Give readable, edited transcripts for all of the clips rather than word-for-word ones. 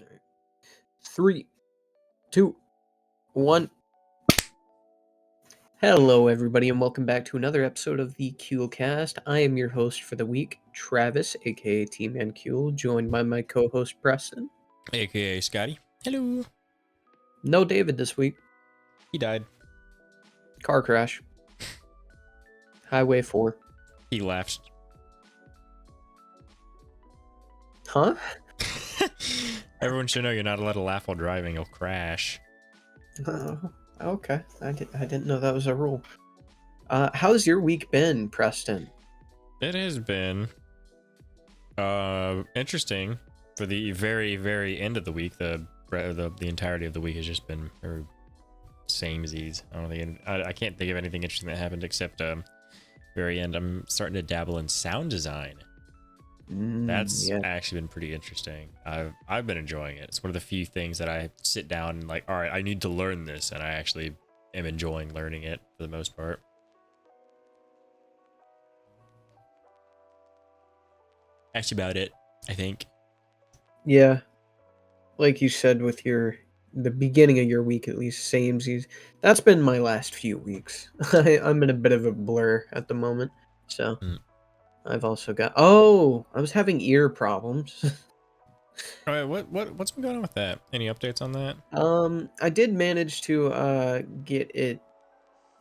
Alright. 3, 2, 1. Hello, everybody, and welcome back to another episode of the Kewlcast. I am your host for the week, Travis, aka T-Man Kewl, joined by my co-host Preston. AKA Scotty. Hello. No David this week. He died. Car crash. Highway 4. He laughed. Huh? Everyone should know you're not allowed to laugh while driving. You'll crash. Okay. I didn't know that was a rule. How's your week been, Preston? It has been interesting for the very, very end of the week. The entirety of the week has just been very samesies. I don't think I can't think of anything interesting that happened except very end. I'm starting to dabble in sound design. That's actually been pretty interesting. I've been enjoying it. It's one of the few things that I sit down and like, all right, I need to learn this, and I actually am enjoying learning it for the most part. That's about it, I think. Yeah. Like you said with the beginning of your week, at least, samesies. That's been my last few weeks. I'm in a bit of a blur at the moment, so... I've also got... Oh! I was having ear problems. All right, what's been going on with that? Any updates on that? I did manage to get it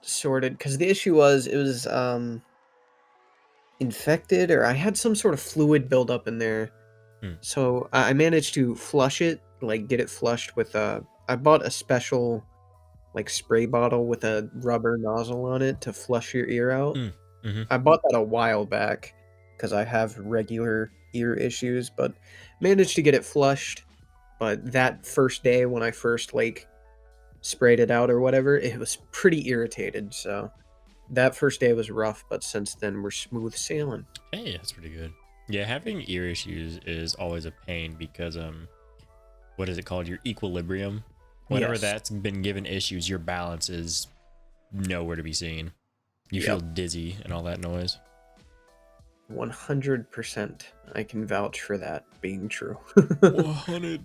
sorted, because the issue was, it was infected, or I had some sort of fluid buildup in there. So I managed to flush it, like get it flushed with I bought a special like spray bottle with a rubber nozzle on it to flush your ear out. I bought that a while back because I have regular ear issues, but managed to get it flushed. But that first day when I first like sprayed it out or whatever, it was pretty irritated. So that first day was rough, but since then we're smooth sailing. Hey, that's pretty good. Yeah, having ear issues is always a pain because what is it called? Your equilibrium. Whenever that's been given issues, your balance is nowhere to be seen. You feel dizzy and all that noise. 100%. I can vouch for that being true. 100.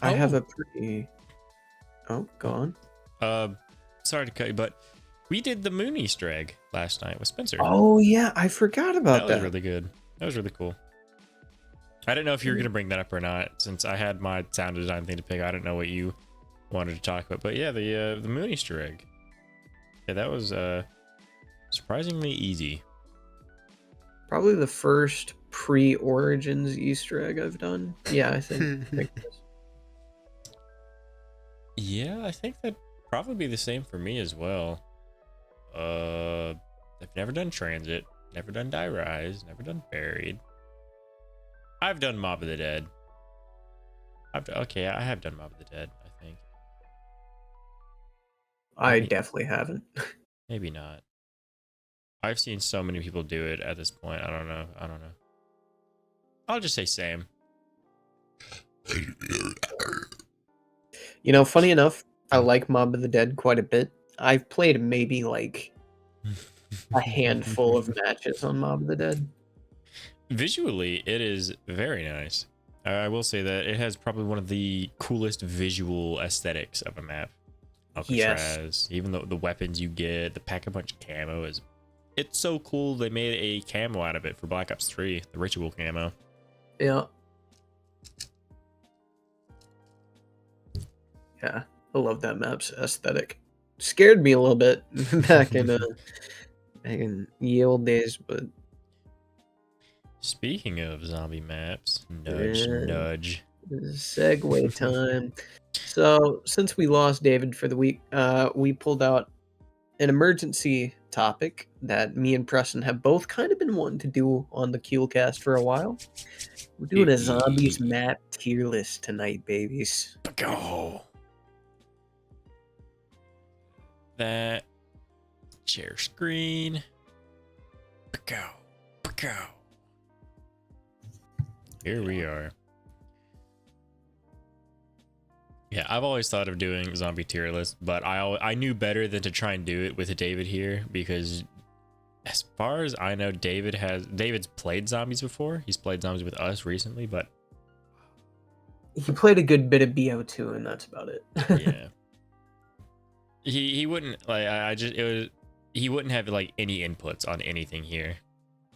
I have a pretty... Oh, go on. Sorry to cut you, but we did the Moon Easter egg last night with Spencer. Oh, yeah. I forgot about that. That was really good. That was really cool. I didn't know if you were going to bring that up or not, since I had my sound design thing to pick. I didn't know what you wanted to talk about, but yeah, the Moon Easter egg. Yeah, that was surprisingly easy. Probably the first pre-Origins Easter egg I've done. Yeah, I think. Yeah, I think that'd probably be the same for me as well. I've never done Transit, never done Die Rise, never done Buried. I've done Mob of the Dead. Okay, I have done Mob of the Dead, I think. I definitely haven't. Maybe not. I've seen so many people do it at this point. I don't know. I'll just say same. You know, funny enough, I like Mob of the Dead quite a bit. I've played maybe like a handful of matches on Mob of the Dead. Visually, it is very nice. I will say that it has probably one of the coolest visual aesthetics of a map. Alcatraz, yes. Even though the weapons you get, the Pack-a-Punch camo it's so cool. They made a camo out of it for Black Ops 3, the ritual camo. Yeah. Yeah, I love that map's aesthetic. Scared me a little bit back in ye old days, but... Speaking of zombie maps, nudge. Segue time. So, since we lost David for the week, we pulled out an emergency topic that me and Preston have both kind of been wanting to do on the Kewlcast for a while. We're doing a zombies map tier list tonight, babies. Go. That share screen. Go. Here we are. Yeah, I've always thought of doing zombie tier list, but I knew better than to try and do it with David here because As far as I know, David's played zombies before. He's played zombies with us recently, but He played a good bit of BO2, and that's about it. yeah, he wouldn't like. I just it was he wouldn't have like any inputs on anything here.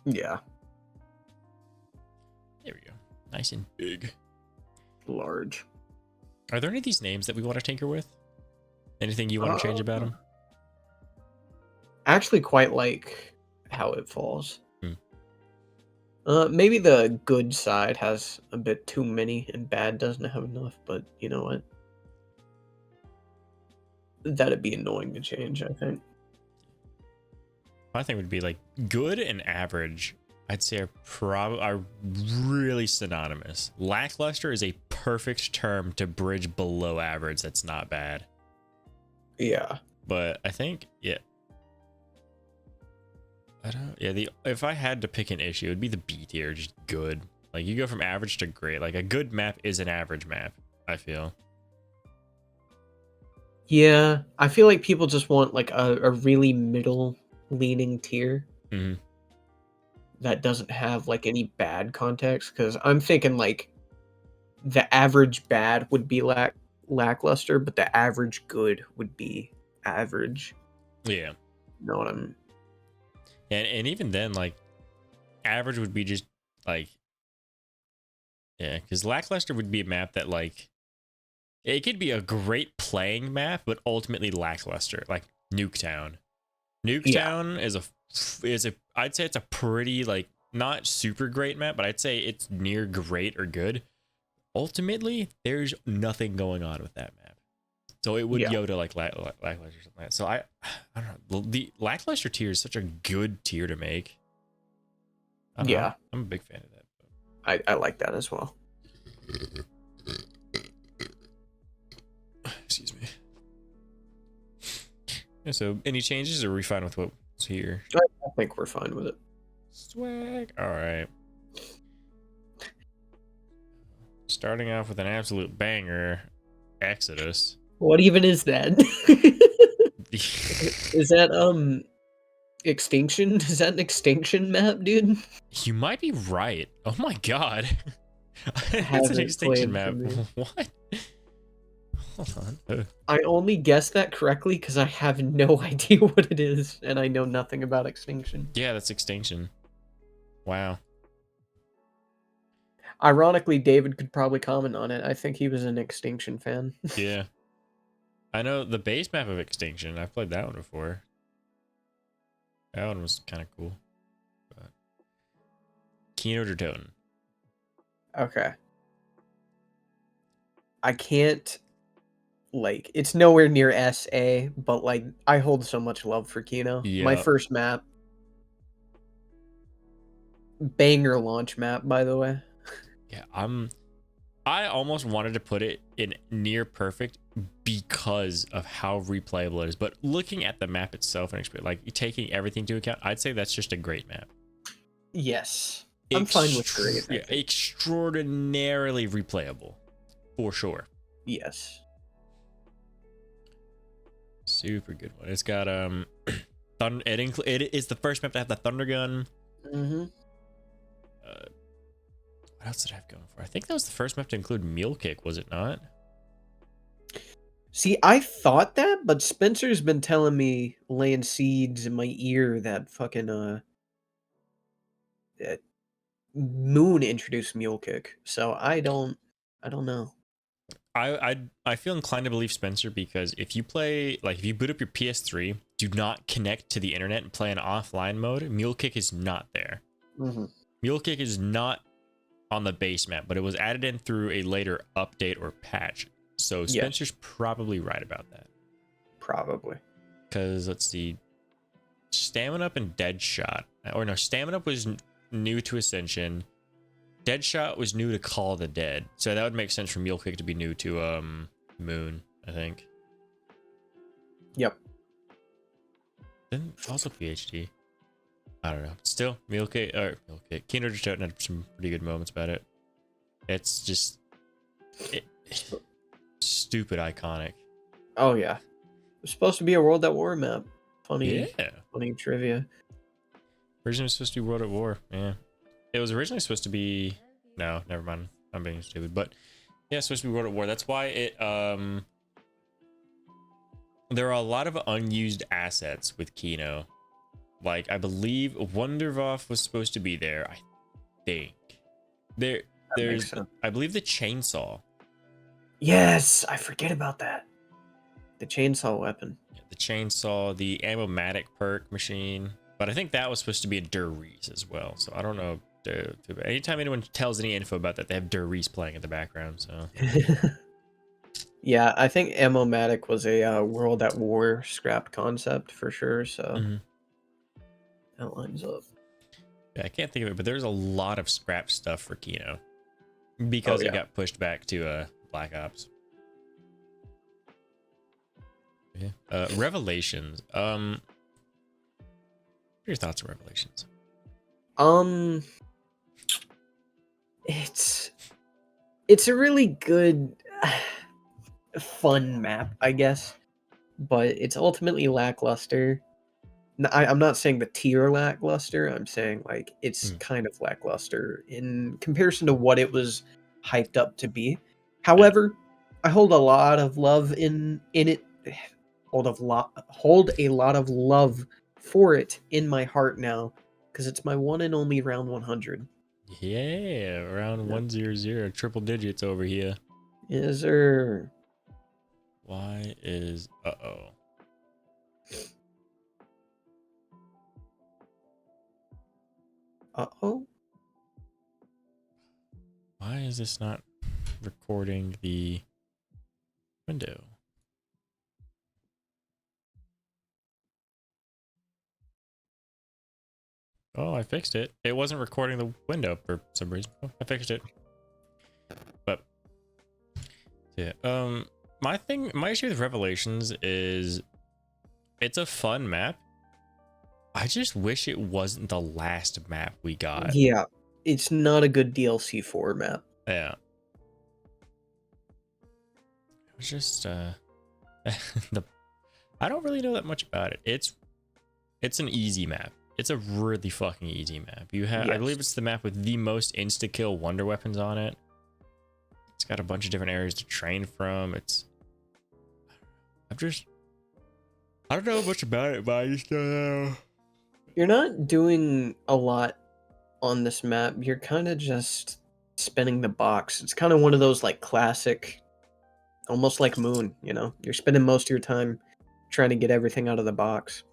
Yeah, There we go. Nice and big. large. Are there any of these names that we want to tinker with? Anything you want to change about them? Actually, quite like how it falls. Hmm. Maybe the good side has a bit too many, and bad doesn't have enough. But you know what? That'd be annoying to change, I think. My thing would be like good and average. I'd say are really synonymous. Lackluster is a perfect term to bridge below average. That's not bad. Yeah. But I think if I had to pick an issue, it'd be the B tier, just good. Like you go from average to great. Like a good map is an average map, I feel. Yeah, I feel like people just want like a really middle leaning tier Mm-hmm. that doesn't have like any bad context. Because I'm thinking like the average bad would be lackluster, but the average good would be average. Yeah. You know what I'm? And even then, like average would be just like because lackluster would be a map that like it could be a great playing map, but ultimately lackluster, like Nuketown. Nuketown is a I'd say it's a pretty like not super great map, but I'd say it's near great or good. Ultimately, there's nothing going on with that map, so it would go to like lackluster or something like that. So I don't know. The lackluster tier is such a good tier to make. I don't know. I'm a big fan of that. I like that as well. Excuse me. Yeah, so any changes, or are we fine with what's here? I think we're fine with it. Swag. All right. Starting off with an absolute banger, Exodus. What even is that? Is that extinction? Is that an extinction map, dude? You might be right. Oh my god. It's Haven't an extinction played map. for me. What? Hold on. I only guessed that correctly because I have no idea what it is, and I know nothing about extinction. Yeah, that's extinction. Wow. Ironically, David could probably comment on it. I think he was an extinction fan. Yeah. I know the base map of Extinction. I've played that one before. That one was kind of cool. But Kino or Toten? Okay. I can't, like, it's nowhere near SA, but, like, I hold so much love for Kino. My Yeah. first map. Banger launch map, by the way. Yeah, I almost wanted to put it in near perfect because of how replayable it is. But looking at the map itself and like taking everything into account, I'd say that's just a great map. Yes. I'm fine with great. Yeah, extraordinarily replayable. For sure. Yes. Super good one. It's got it is the first map to have the thunder gun. Mm-hmm. What else did I have going for? I think that was the first map to include Mule Kick, was it not? See, I thought that, but Spencer's been telling me, laying seeds in my ear, that fucking that Moon introduced Mule Kick. So I don't know. I feel inclined to believe Spencer because if you play if you boot up your PS3, do not connect to the internet and play in offline mode, Mule Kick is not there. Mm-hmm. Mule Kick is not on the base map, but it was added in through a later update or patch. So Spencer's probably right about that. Probably. Because let's see, Stamina Up and Deadshot, or no, Stamina Up was new to Ascension. Deadshot was new to Call of the Dead, so that would make sense for Mule Kick to be new to Moon, I think. Yep. Then also PhD. I don't know. Still, Mule Kick, Kino Toten had some pretty good moments about it. It's just stupid iconic. Oh yeah. It's supposed to be a World at War map. Funny Yeah. trivia. Originally was supposed to be World at War. Yeah. It was originally supposed to be... No, never mind. I'm being stupid. But yeah, it's supposed to be World at War. That's why it... There are a lot of unused assets with Kino. Like, I believe Wunderwaffe was supposed to be there, I think. There's... I believe the chainsaw. Yes! I forget about that. The chainsaw weapon. Yeah, the chainsaw, the Ammo-matic perk machine. But I think that was supposed to be a Der Riese as well. So I don't know. Anytime anyone tells any info about that, they have Der Riese playing in the background. So yeah, I think Ammo-matic was a World at War scrapped concept for sure. So that lines up. Yeah, I can't think of it, but there's a lot of scrap stuff for Kino because it got pushed back to Black Ops. Yeah. Revelations. What are your thoughts on Revelations? It's a really good, fun map, I guess, but it's ultimately lackluster. I'm not saying the tier lackluster. I'm saying like it's kind of lackluster in comparison to what it was hyped up to be. However, I hold a lot of love in it. Hold a lot of love for it in my heart now because it's my one and only round 100. Yeah, round 100, triple digits over here. Yes, sir. Why is uh-oh? Uh-oh. Why is this not recording the window? Oh, I fixed it. It wasn't recording the window for some reason. Oh, I fixed it. But yeah, my issue with Revelations is it's a fun map. I just wish it wasn't the last map we got. Yeah, it's not a good DLC format. Yeah. It was just I don't really know that much about it. It's an easy map. It's a really fucking easy map. You have, I believe it's the map with the most insta-kill wonder weapons on it. It's got a bunch of different areas to train from. I don't know much about it, but I just don't know. You're not doing a lot on this map. You're kind of just spinning the box. It's kind of one of those like classic, almost like Moon, you know? You're spending most of your time trying to get everything out of the box.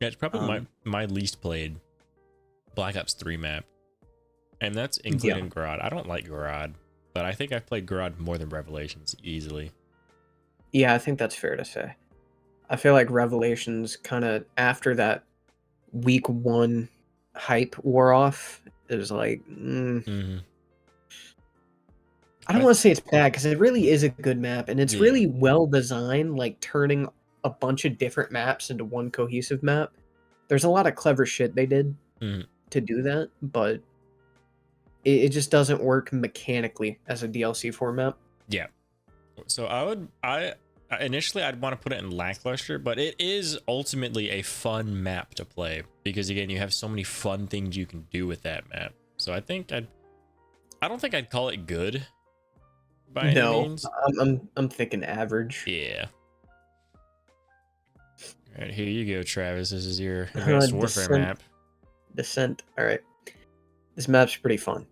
Yeah, it's probably my least played Black Ops 3 map. And that's including Garad. I don't like Garad, but I think I've played Garad more than Revelations easily. Yeah, I think that's fair to say. I feel like Revelations kind of after that week 1 hype wore off, it was like, I don't want to say it's bad because it really is a good map and it's really well designed, like turning a bunch of different maps into one cohesive map. There's a lot of clever shit they did to do that, but it just doesn't work mechanically as a DLC format. Yeah. So initially I'd want to put it in lackluster, but it is ultimately a fun map to play because again, you have so many fun things you can do with that map. So I don't think I'd call it good by any means. I'm thinking average. Yeah. All right, here you go, Travis. This is your Advanced Warfare map. Descent. All right. This map's pretty fun.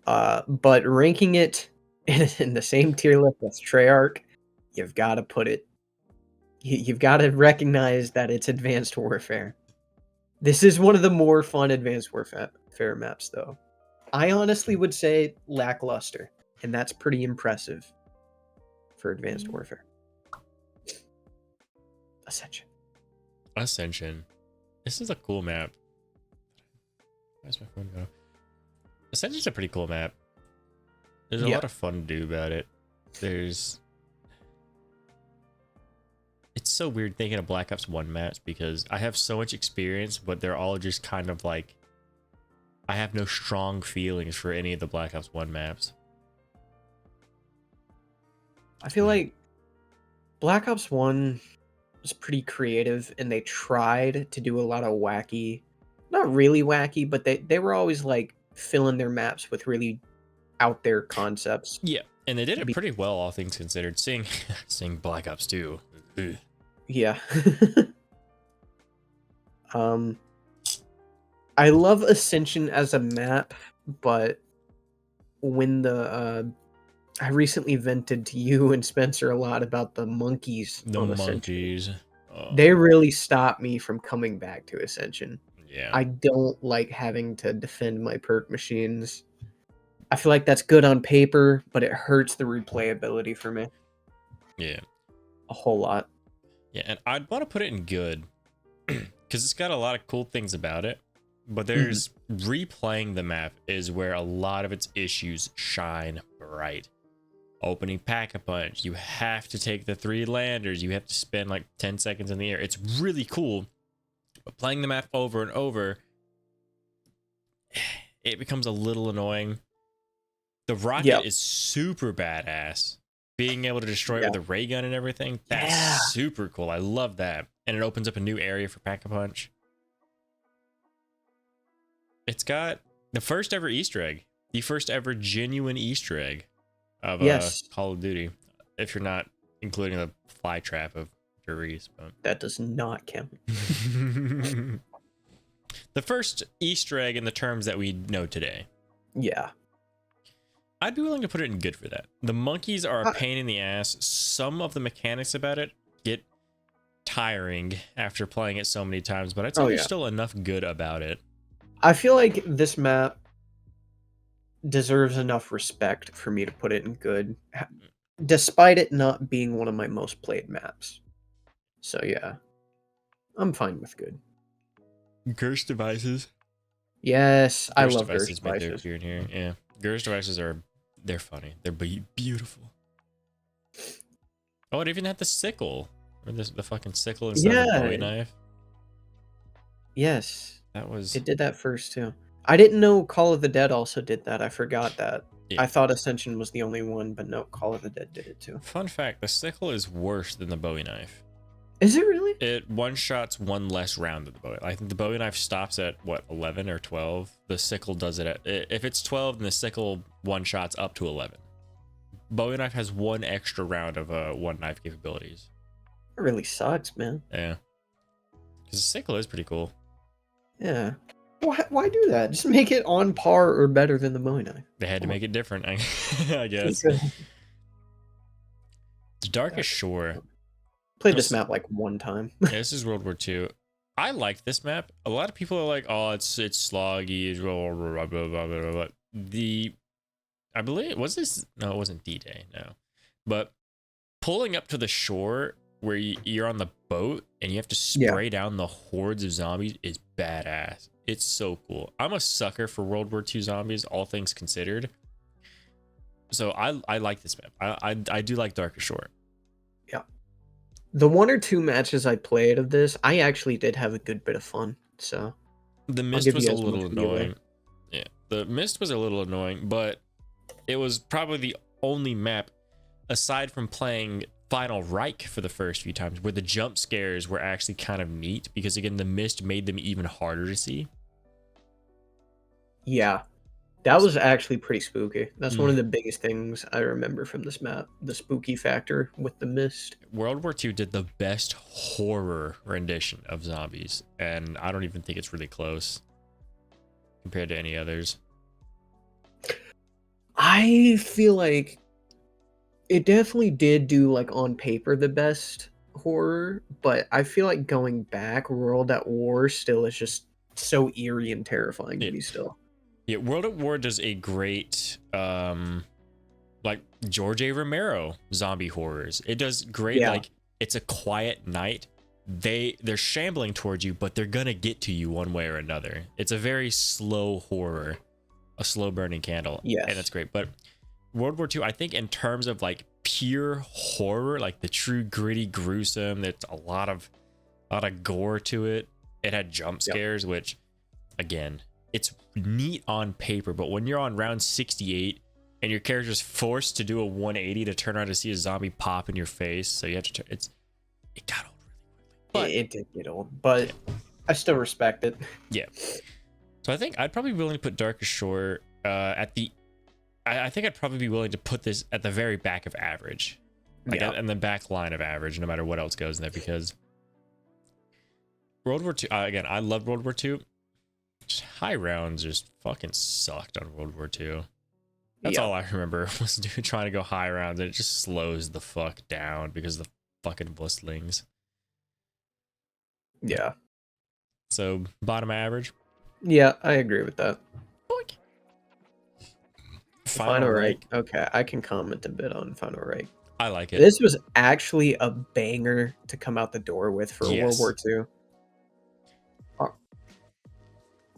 But ranking it in the same tier list as Treyarch, you've got to put it. You've got to recognize that it's Advanced Warfare. This is one of the more fun Advanced Warfare maps, though. I honestly would say lackluster, and that's pretty impressive for Advanced Warfare. Ascension. This is a cool map. Where's my phone go? Ascension's a pretty cool map. There's a lot of fun to do about it. It's so weird thinking of Black Ops 1 maps because I have so much experience, but they're all just kind of like, I have no strong feelings for any of the Black Ops 1 maps. I feel like Black Ops 1 was pretty creative, and they tried to do a lot of wacky, not really wacky, but they were always like filling their maps with really out there concepts Yeah, and they did to it be. pretty well, all things considered. Seeing Black Ops 2. Ugh. Yeah. um, I love Ascension as a map, but when I recently vented to you and Spencer a lot about the monkeys The on Ascension. monkeys. Oh, They really stopped me from coming back to Ascension. yeah. I don't like having to defend my perk machines. I feel like that's good on paper, but it hurts the replayability for me Yeah. a whole lot. Yeah, and I'd want to put it in good because it's got a lot of cool things about it. But Mhm. there's replaying the map is where a lot of its issues shine bright. Opening Pack-a-Punch, you have to take the 3 landers, you have to spend like 10 seconds in the air. It's really cool, but playing the map over and over, it becomes a little annoying. The rocket Yep. is super badass. Being able to destroy it Yeah. with a ray gun and everything, that's Yeah. super cool. I love that. And it opens up a new area for Pack-a-Punch. It's got the first ever Easter egg, the first ever genuine Easter egg of Yes. Call of Duty, if you're not including the fly trap of Juries. But That does not count. the first Easter egg in the terms that we know today. Yeah. I'd be willing to put it in good for that. The monkeys are a I, pain in the ass. Some of the mechanics about it get tiring after playing it so many times, but I'd say oh there's yeah. still enough good about it. I feel like this map deserves enough respect for me to put it in good, despite it not being one of my most played maps. So yeah, I'm fine with good. Curse devices. Yes, I Curse love Ghost devices made their Devices. appear in here. Yeah, Curse devices they're funny. They're beautiful. Oh, it even had the sickle, or the fucking sickle instead of the Bowie Yeah, knife. yes, That was it did that first too. I didn't know Call of the Dead also did that. I forgot that. yeah. I thought Ascension was the only one, but no, Call of the Dead did it too. Fun fact: the sickle is worse than the Bowie knife. Is it really? It one shots one less round than the Bowie. I think the Bowie knife stops at what 11 or 12. The sickle does it at if it's 12, then the sickle one shots up to 11. Bowie knife has one extra round of one knife capabilities. It really sucks, man. Yeah, because the sickle is pretty cool. Yeah. Why do that? Just make it on par or better than the Bowie knife. They had to make it different, I guess. Okay. The Darkest Shore. Played this map like one time. Yeah, this is World War II. I liked this map. A lot of people are like, "Oh, it's sloggy." Blah, blah, blah, blah, blah, blah. I believe was this? No, it wasn't D-Day. No, but pulling up to the shore where you're on the boat and you have to spray down the hordes of zombies is badass. It's so cool. I'm a sucker for World War II zombies, all things considered. So I like this map. I do like Darkest Shore. Yeah. The 1 or 2 matches I played of this, I actually did have a good bit of fun. So The I'll mist give was you a as much little leeway. annoying. Yeah, the mist was a little annoying, but it was probably the only map aside from playing Final Reich for the first few times where the jump scares were actually kind of neat because again the mist made them even harder to see. Yeah. That was actually pretty spooky. That's one Mm. of the biggest things I remember from this map. The spooky factor with the mist. World War II did the best horror rendition of zombies, and I don't even think it's really close compared to any others. I feel like it definitely did do like on paper the best horror, but I feel like going back, World at War still is just so eerie and terrifying to me still. Yeah, World at War does a great like George A. Romero zombie horrors. It does great. Yeah. Like it's a quiet night. They're shambling towards you, but they're gonna get to you one way or another. It's a very slow horror, a slow burning candle. Yes. And that's great. But World War II, I think in terms of like pure horror, like the true gritty, gruesome, there's a lot of gore to it. It had jump scares, which again, it's neat on paper, but when you're on round 68 and your character's forced to do a 180 to turn around to see a zombie pop in your face, so you have to it got old really But it did get old, but yeah. I still respect it. Yeah. So I think I'd probably be willing to put Darkest Shore at the. I think I'd probably be willing to put this at the very back of average, like Yeah. in the back line of average, no matter what else goes in there, because World War II. Again, I love World War II. Just high rounds just fucking sucked on World War II. That's Yeah. all I remember was trying to go high rounds, and it just slows the fuck down because of the fucking blistlings. Yeah. So bottom average. Yeah, I agree with that. Final Right. rank. Okay, I can comment a bit on Final Right. I like it. This was actually a banger to come out the door with for World War Yes. II.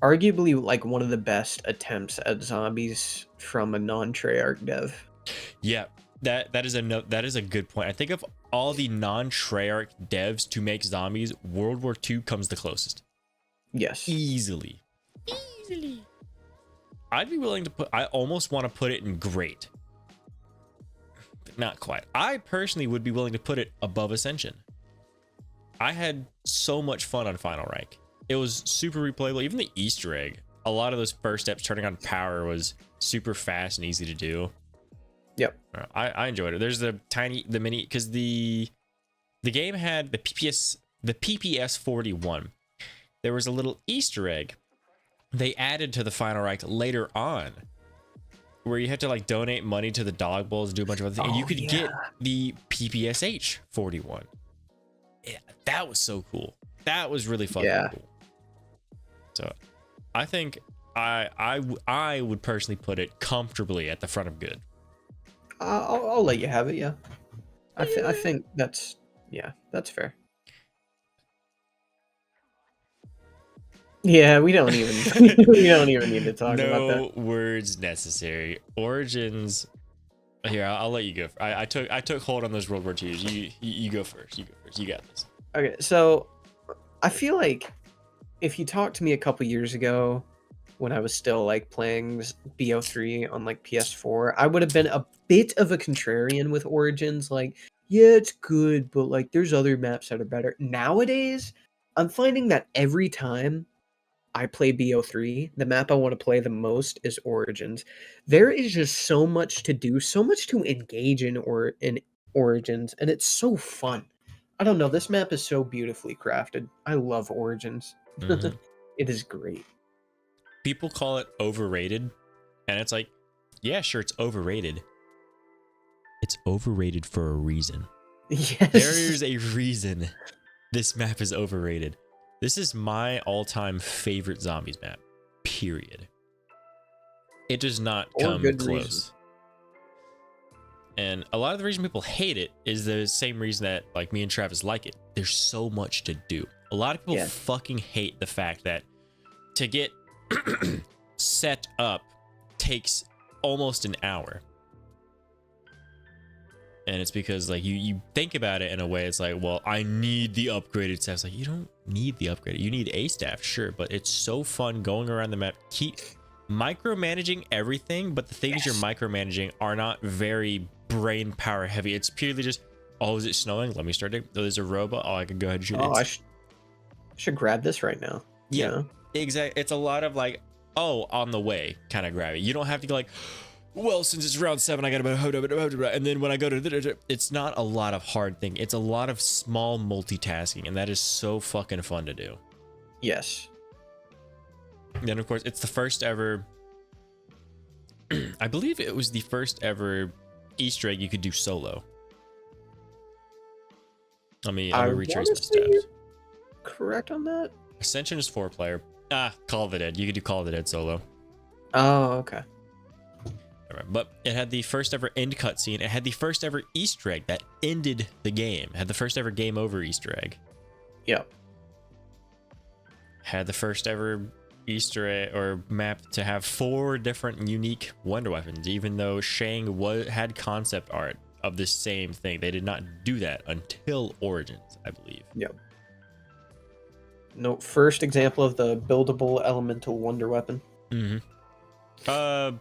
Arguably, like one of the best attempts at zombies from a non-Treyarch dev. Yeah, that is a good point. I think of all the non-Treyarch devs to make zombies, World War II comes the closest. Yes. Easily. I'd be willing to put. I almost want to put it in great. But not quite. I personally would be willing to put it above Ascension. I had so much fun on Final Rank. It was super replayable. Even the Easter egg. A lot of those first steps turning on power was super fast and easy to do. Yep. I enjoyed it. There's the mini, because the game had the PPS 41. There was a little Easter egg they added to the Final Rank later on, where you had to like donate money to the dog bowls, do a bunch of other things, and you could get the PPSH 41. Yeah, that was so cool. That was really fucking cool. So I think I would personally put it comfortably at the front of good. I'll let you have it. Yeah, I think that's fair. Yeah, we don't even need to talk about that. No words necessary. Origins. Here, I'll let you go. I took hold on those World War IIs. You go first. You go first. You got this. Okay, so I feel like if you talked to me a couple years ago, when I was still like playing BO3 on like PS4, I would have been a bit of a contrarian with Origins. Like, yeah, it's good, but like there's other maps that are better. Nowadays, I'm finding that every time I play BO3, the map I want to play the most is Origins. There is just so much to do, so much to engage in Origins, and it's so fun. I don't know, this map is so beautifully crafted. I love Origins. Mm-hmm. It is great. People call it overrated, and it's like, yeah, sure, it's overrated. It's overrated for a reason. Yes. There is a reason this map is overrated. This is my all-time favorite zombies map, period. It does not come close. Reason. And a lot of the reason people hate it is the same reason that like me and Travis like it. There's so much to do. A lot of people fucking hate the fact that to get set up takes almost an hour. And it's because like you think about it in a way, it's like, well, I need the upgraded staff. It's like, you don't need the upgraded. You need a staff, sure, but it's so fun going around the map, keep micromanaging everything, but the things you're micromanaging are not very brain power heavy. It's purely just, oh, is it snowing? Let me start it. Oh, there's a robot. Oh, I can go ahead and shoot it. I should grab this right now. Yeah, exactly. It's a lot of like, oh, on the way kind of grab it. You don't have to go like, well, since it's round 7, I gotta, and then when I go to, it's not a lot of hard thing. It's a lot of small multitasking, and that is so fucking fun to do. Yes. And then of course it's the first ever. I believe it was the first ever Easter egg you could do solo. I'm gonna retrace my steps. Correct on that. Ascension is 4-player. Call of the Dead. You could do Call of the Dead solo. Oh, okay. But it had the first ever end cutscene. It had the first ever Easter egg that ended the game. It had the first ever game over Easter egg. Yep. Had the first ever Easter egg or map to have 4 different unique wonder weapons, even though Shang had concept art of the same thing. They did not do that until Origins, I believe. Yep. No, first example of the buildable elemental wonder weapon. Mm-hmm. No.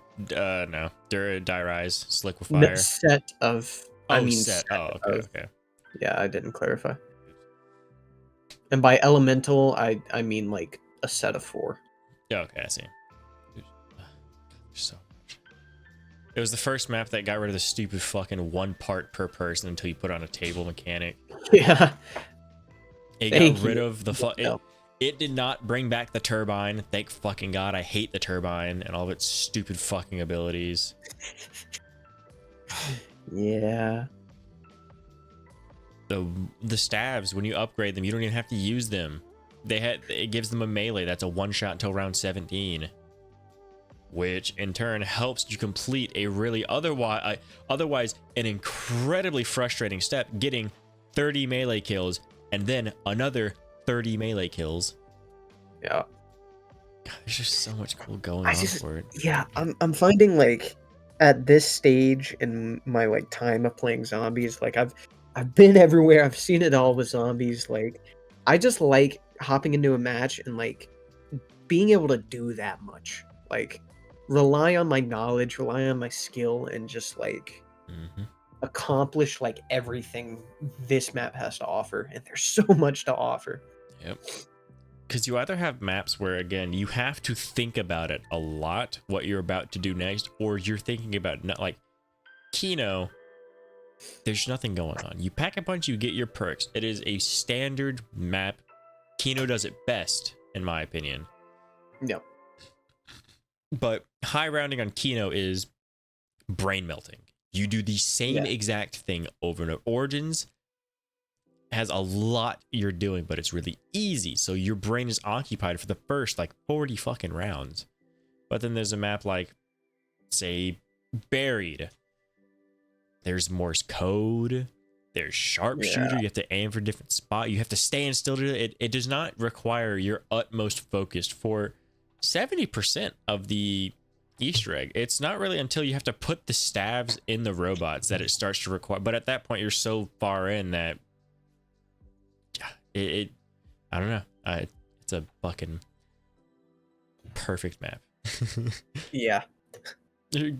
Die Rise, Slick with Fire. Fire. Set of. Oh, I mean set. Oh, okay, okay. Yeah, I didn't clarify. And by elemental, I mean like a set of 4. Yeah, okay, I see. Dude, there's so much. It was the first map that got rid of the stupid fucking 1 part per person until you put on a table mechanic. Yeah. It got Thank rid you. of the it did not bring back the turbine. Thank fucking God. I hate the turbine and all of its stupid fucking abilities. Yeah. The stabs, when you upgrade them, you don't even have to use them. It gives them a melee that's a 1-shot until round 17, which in turn helps you complete a really otherwise an incredibly frustrating step, getting 30 melee kills and then another 30 melee kills. Yeah. God, there's just so much cool going on for it. Yeah, I'm finding like at this stage in my like time of playing zombies, like I've been everywhere. I've seen it all with zombies. Like I just like hopping into a match and like being able to do that much. Like rely on my knowledge, rely on my skill, and just like accomplish like everything this map has to offer. And there's so much to offer. Yep. Because you either have maps where, again, you have to think about it a lot, what you're about to do next, or you're thinking about, not like Kino, there's nothing going on. You pack a punch, you get your perks. It is a standard map. Kino does it best, in my opinion. Yep. But high rounding on Kino is brain melting. You do the same exact thing over and over. Origins has a lot you're doing, but it's really easy. So your brain is occupied for the first like 40 fucking rounds. But then there's a map like, say, Buried. There's Morse code. There's sharpshooter. You have to aim for different spot. You have to stay in still. It does not require your utmost focus for 70% of the Easter egg. It's not really until you have to put the stabs in the robots that it starts to require. But at that point, you're so far in that I don't know. It's a fucking perfect map. Yeah.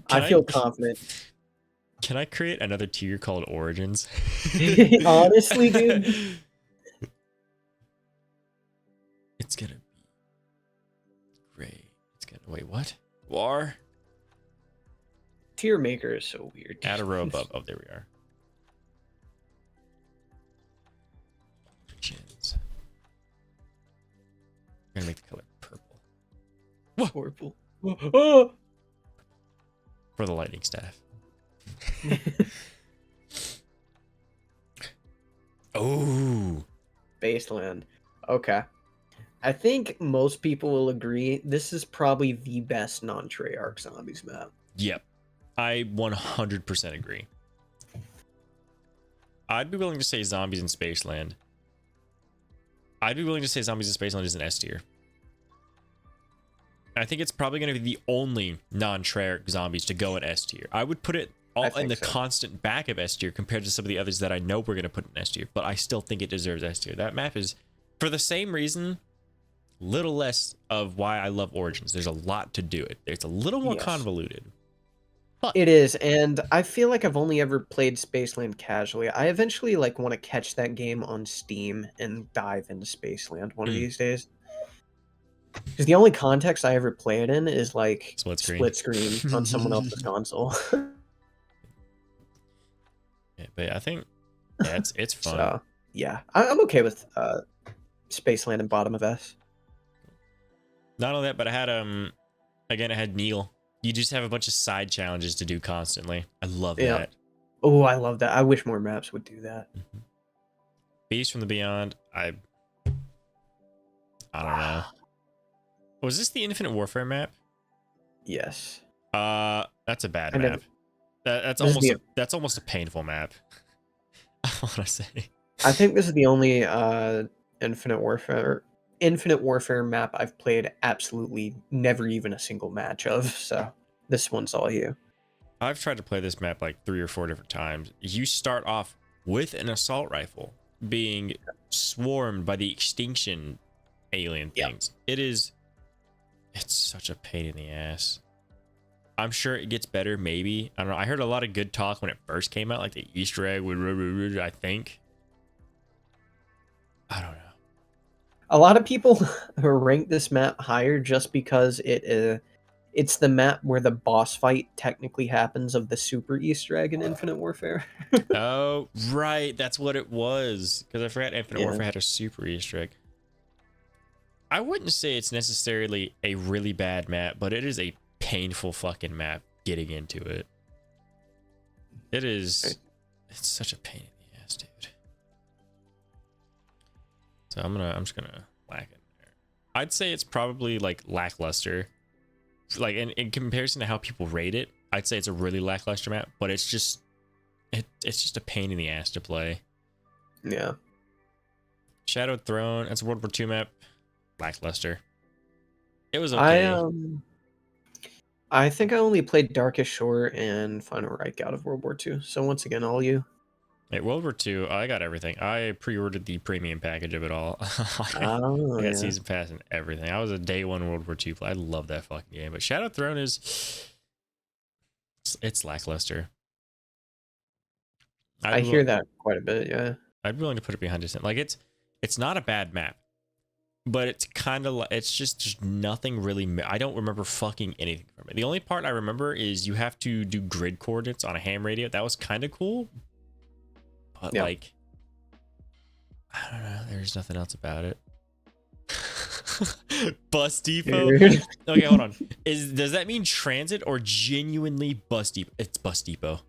I feel confident. Can I create another tier called Origins? Honestly, dude. It's gonna be great. It's gonna wait, what? War? Tier maker is so weird. Add a row above. Oh, there we are. Origins. I'm gonna make the color purple. What? Purple. Oh! For the lightning staff. Oh, Baseland. Okay. I think most people will agree this is probably the best non-Treyarch zombies map. Yep. I 100% agree. I'd be willing to say Zombies in Spaceland. I'd be willing to say Zombies in Spaceland is an S tier. I think it's probably going to be the only non-Treyarch zombies to go in S tier. I would put it all in the constant back of S tier compared to some of the others that I know we're going to put in S tier, but I still think it deserves S tier. That map is, for the same reason, little less of why I love Origins. There's a lot to do it. It's a little more convoluted. But it is, and I feel like I've only ever played Spaceland casually. I eventually like want to catch that game on Steam and dive into Spaceland one of these days. Because the only context I ever play it in is like split screen on someone else's console. Yeah, but I think it's fun. So, yeah, I'm okay with Spaceland and Bottom of S. Not only that, but I had again, I had Neil. You just have a bunch of side challenges to do constantly. I love that. Oh, I love that. I wish more maps would do that. Beast from the Beyond. I don't know. Was this the Infinite Warfare map? Yes. That's a bad map. That's almost a painful map. I want to say. I think this is the only Infinite Warfare map I've played absolutely never even a single match of. So this one's all you. I've tried to play this map like 3 or 4 different times. You start off with an assault rifle being swarmed by the extinction alien things. It's such a pain in the ass. I'm sure it gets better, maybe. I don't know. I heard a lot of good talk when it first came out, like the Easter egg would, I think. I don't know. A lot of people rank this map higher just because it's the map where the boss fight technically happens of the super Easter egg in Infinite Warfare. Oh, right. That's what it was. Because I forgot Infinite Yeah. Warfare had a super Easter egg. I wouldn't say it's necessarily a really bad map, but it is a painful fucking map getting into it. It is. It's such a pain in the ass, dude. So I'm just gonna whack it there. I'd say it's probably like lackluster. Like in comparison to how people rate it, I'd say it's a really lackluster map, but it's just it's a pain in the ass to play. Yeah. Shadowed Throne, that's a World War II map. Lackluster. It was okay. I think I only played Darkest Shore and Final Reich out of World War II. So once again, all you. At World War II, I got everything. I pre-ordered the premium package of it all. I Oh, got yeah. season pass and everything. I was a day one World War II player. I love that fucking game. But Shadowed Throne is it's lackluster. I hear that quite a bit, yeah. I'd be willing to put it behind Descent. Like it's not a bad map, but it's kind of like it's just nothing really. I don't remember fucking anything from it. The only part I remember is you have to do grid coordinates on a ham radio. That was kind of cool, but Yeah. like I don't know. There's nothing else about it. Bus depot. Dude. Okay, hold on. Does that mean transit or genuinely bus depot? It's bus depot.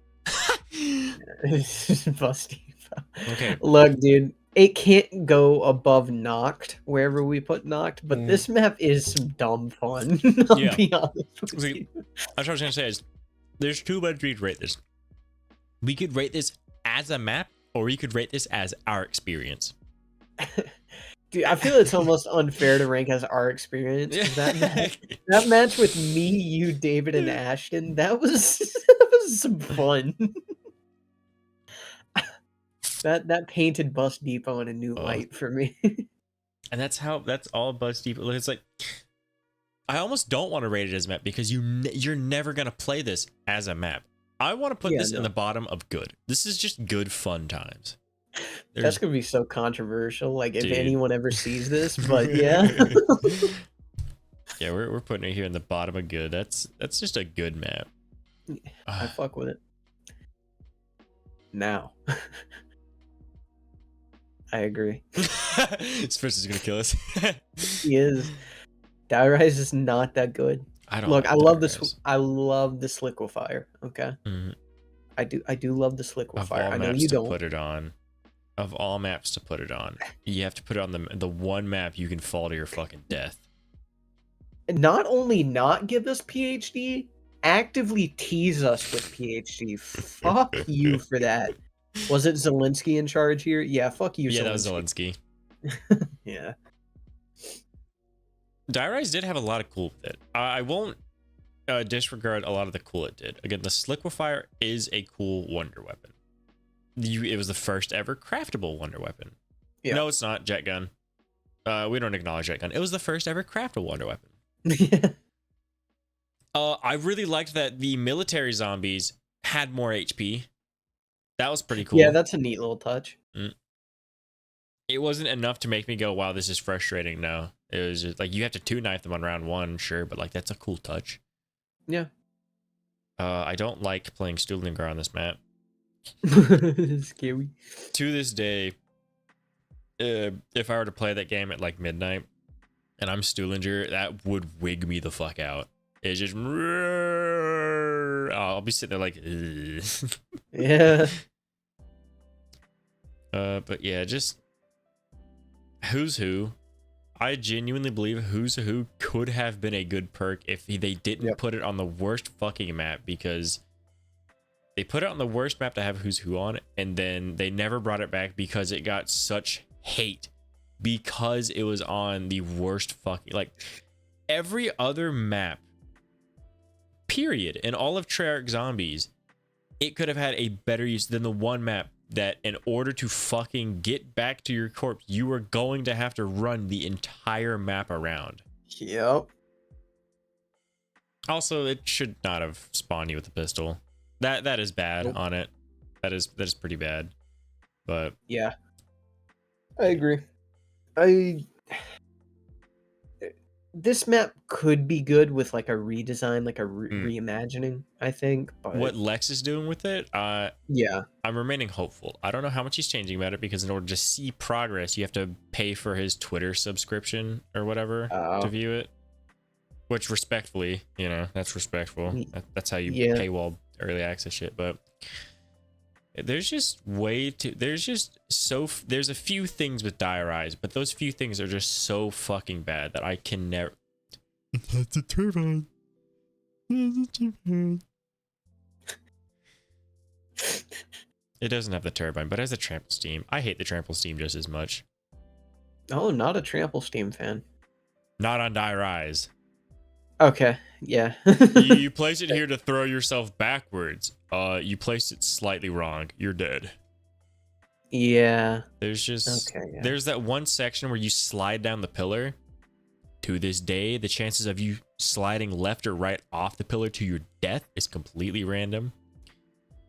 Bus depot. Okay. Look, dude, it can't go above Knocked wherever we put Knocked, but this map is some dumb fun. I'll Yeah. be honest with See, you. that's what I was gonna say is there's two ways we could rate this. We could rate this as a map, or we could rate this as our experience. Dude, I feel it's almost unfair to rank as our experience. 'Cause that match with me, you, David, and Ashton, that was some fun. That painted Bus Depot in a new light for me. And that's all Bus Depot. It's like I almost don't want to rate it as a map because you're never gonna play this as a map. I want to put this in the bottom of good. This is just good fun times. That's gonna be so controversial. Like if Dude. anyone ever sees this, but yeah. Yeah, we're putting it here in the bottom of good. That's just a good map. I fuck with it. Now. I agree. This person's gonna kill us. He is. Die Rise is not that good. I don't look. like I love Rise. this. I love this liquefier. Okay. Mhm. I do love this Of liquefier. all I know maps you to don't. put it on. Of all maps to put it on, you have to put it on the one map you can fall to your fucking death. Not only not give us PhD, actively tease us with PhD. Fuck you for that. Was it Zelensky in charge here? Yeah, fuck you, Yeah, Zelensky. that was Zelensky. Yeah. Die Rise did have a lot of cool with it. I won't disregard a lot of the cool it did. Again, the Sliquifier is a cool wonder weapon. It was the first ever craftable wonder weapon. Yeah. No, it's not. Jet gun. We don't acknowledge jet gun. It was the first ever craftable wonder weapon. Yeah. I really liked that the military zombies had more HP. That was pretty cool. Yeah, that's a neat little touch. It wasn't enough to make me go, wow, this is frustrating. No, it was just like you have to two knife them on round one, sure, but like that's a cool touch. Yeah. I don't like playing Stuhlinger on this map. Scary. To this day, if I were to play that game at like midnight and I'm Stuhlinger, that would wig me the fuck out. It's just I'll be sitting there like Yeah. But yeah, just Who's Who. I genuinely believe Who's Who could have been a good perk if they didn't put it on the worst fucking map, because they put it on the worst map to have Who's Who on, and then they never brought it back because it got such hate because it was on the worst fucking, like, every other map period in all of Treyarch Zombies, it could have had a better use than the one map that in order to fucking get back to your corpse, you were going to have to run the entire map around. Yep. Also, it should not have spawned you with a pistol. That is bad on it. That is pretty bad. But yeah, I agree. I this map could be good with like a redesign, like a Mm. reimagining, I think, What but Lex is doing with it, yeah. I'm remaining hopeful. I don't know how much he's changing about it because in order to see progress, you have to pay for his Twitter subscription or whatever to Uh, view it. Which, respectfully, that's respectful. y- That's how you yeah. paywall early access shit. But there's just there's a few things with Dire Eyes, but those few things are just so fucking bad that I can never. That's a turbine. It doesn't have the turbine, but it has a trample steam. I hate the trample steam just as much. Oh, not a Trample Steam fan. Not on Dire Eyes. Okay, yeah. You place it here to throw yourself backwards. You placed it slightly wrong. You're dead. Yeah. There's just Okay, yeah. there's that one section where you slide down the pillar. To this day, the chances of you sliding left or right off the pillar to your death is completely random.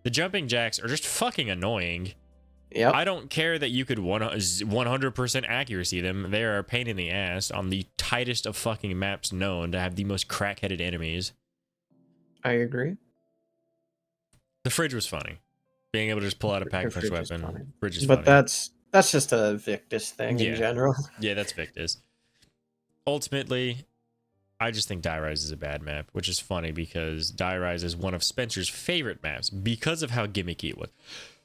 The jumping jacks are just fucking annoying. Yep. I don't care that you could 100% accuracy them. They are a pain in the ass on the tightest of fucking maps known to have the most crack-headed enemies. I agree. The fridge was funny. Being able to just pull out a pack punch weapon. Fridge is but funny. that's just a Victus thing in general. Yeah, that's Victus. Ultimately, I just think Die Rise is a bad map, which is funny because Die Rise is one of Spencer's favorite maps because of how gimmicky it was.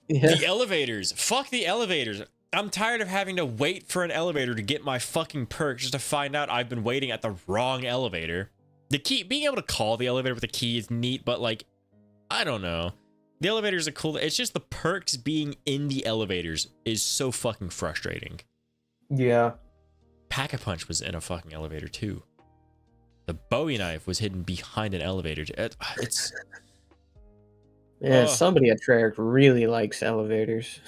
Yeah. The elevators. Fuck the elevators. I'm tired of having to wait for an elevator to get my fucking perk just to find out I've been waiting at the wrong elevator. The key, being able to call the elevator with a key is neat, but like, I don't know. The elevators are cool. It's just the perks being in the elevators is so fucking frustrating. Yeah. Pack-a-Punch was in a fucking elevator too. The Bowie knife was hidden behind an elevator. It's Yeah, somebody at Treyarch really likes elevators.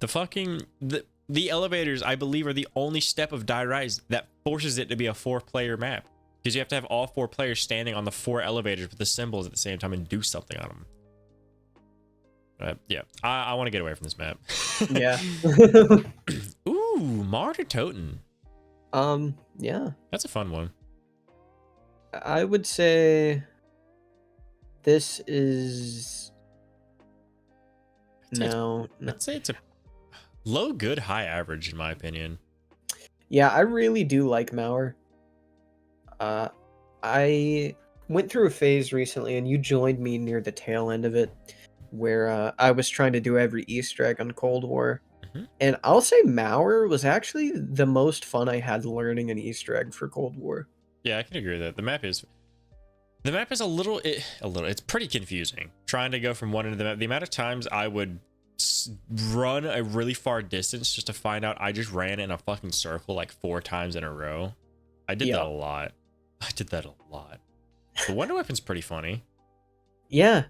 The elevators, I believe, are the only step of Die Rise that forces it to be a 4-player map. Because you have to have all 4 players standing on the 4 elevators with the symbols at the same time and do something on them. Yeah, I want to get away from this map. Yeah. Ooh, Martyr Toten. Yeah. That's a fun one. I would say this is no. I'd say it's a low, good, high average in my opinion. Yeah, I really do like Mauer. I went through a phase recently, and you joined me near the tail end of it, where I was trying to do every Easter egg on Cold War. And I'll say Mauer was actually the most fun I had learning an Easter egg for Cold War. Yeah, I can agree with that. The map is a little, it's pretty confusing. Trying to go from one end of the map. The amount of times I would run a really far distance just to find out I just ran in a fucking circle like 4 times in a row. I did that a lot. The Wonder Weapon's pretty funny. Yeah.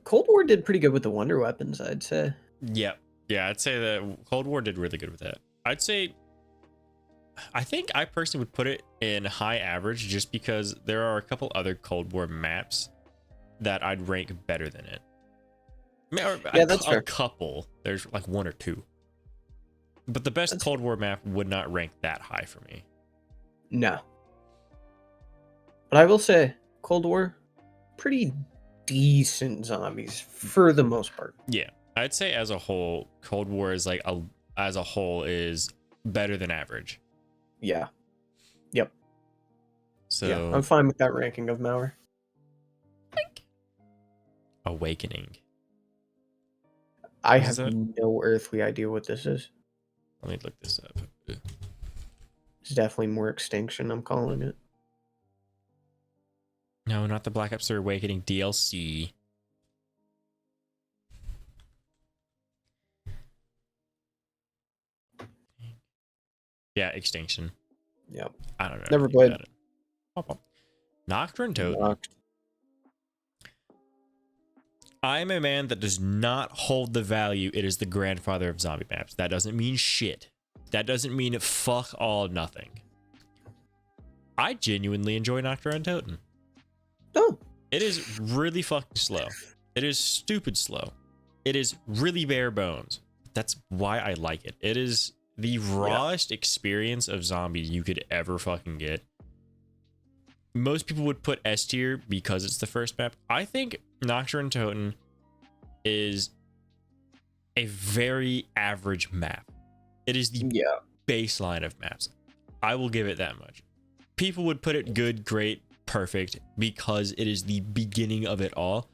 Cold War did pretty good with the Wonder Weapons, I'd say. Yeah, I'd say that Cold War did really good with that. I think I personally would put it in high average just because there are a couple other Cold War maps that I'd rank better than it. Yeah, that's fair. A couple. There's like 1 or 2. But the best Cold War map would not rank that high for me. No. But I will say, Cold War, pretty decent zombies for the most part. Yeah, I'd say as a whole, Cold War is as a whole is better than average. Yeah. Yep. So yeah, I'm fine with that ranking of Mauer. Awakening. I have no earthly idea what this is. Let me look this up. It's definitely more Extinction, I'm calling it. No, not the Black Ops 3 Awakening DLC. Yeah, Extinction. Yep. I don't know. Never played it. Nocturne Totem. I'm a man that does not hold the value. It is the grandfather of zombie maps. That doesn't mean shit. That doesn't mean fuck all nothing. I genuinely enjoy Nocturne Totem. Oh. It is really fucking slow. It is stupid slow. It is really bare bones. That's why I like it. It is the rawest experience of zombies you could ever fucking get. Most people would put S tier because it's the first map. I think Nocturne Toten is a very average map. It is the baseline of maps. I will give it that much. People would put it good, great, perfect because it is the beginning of it all.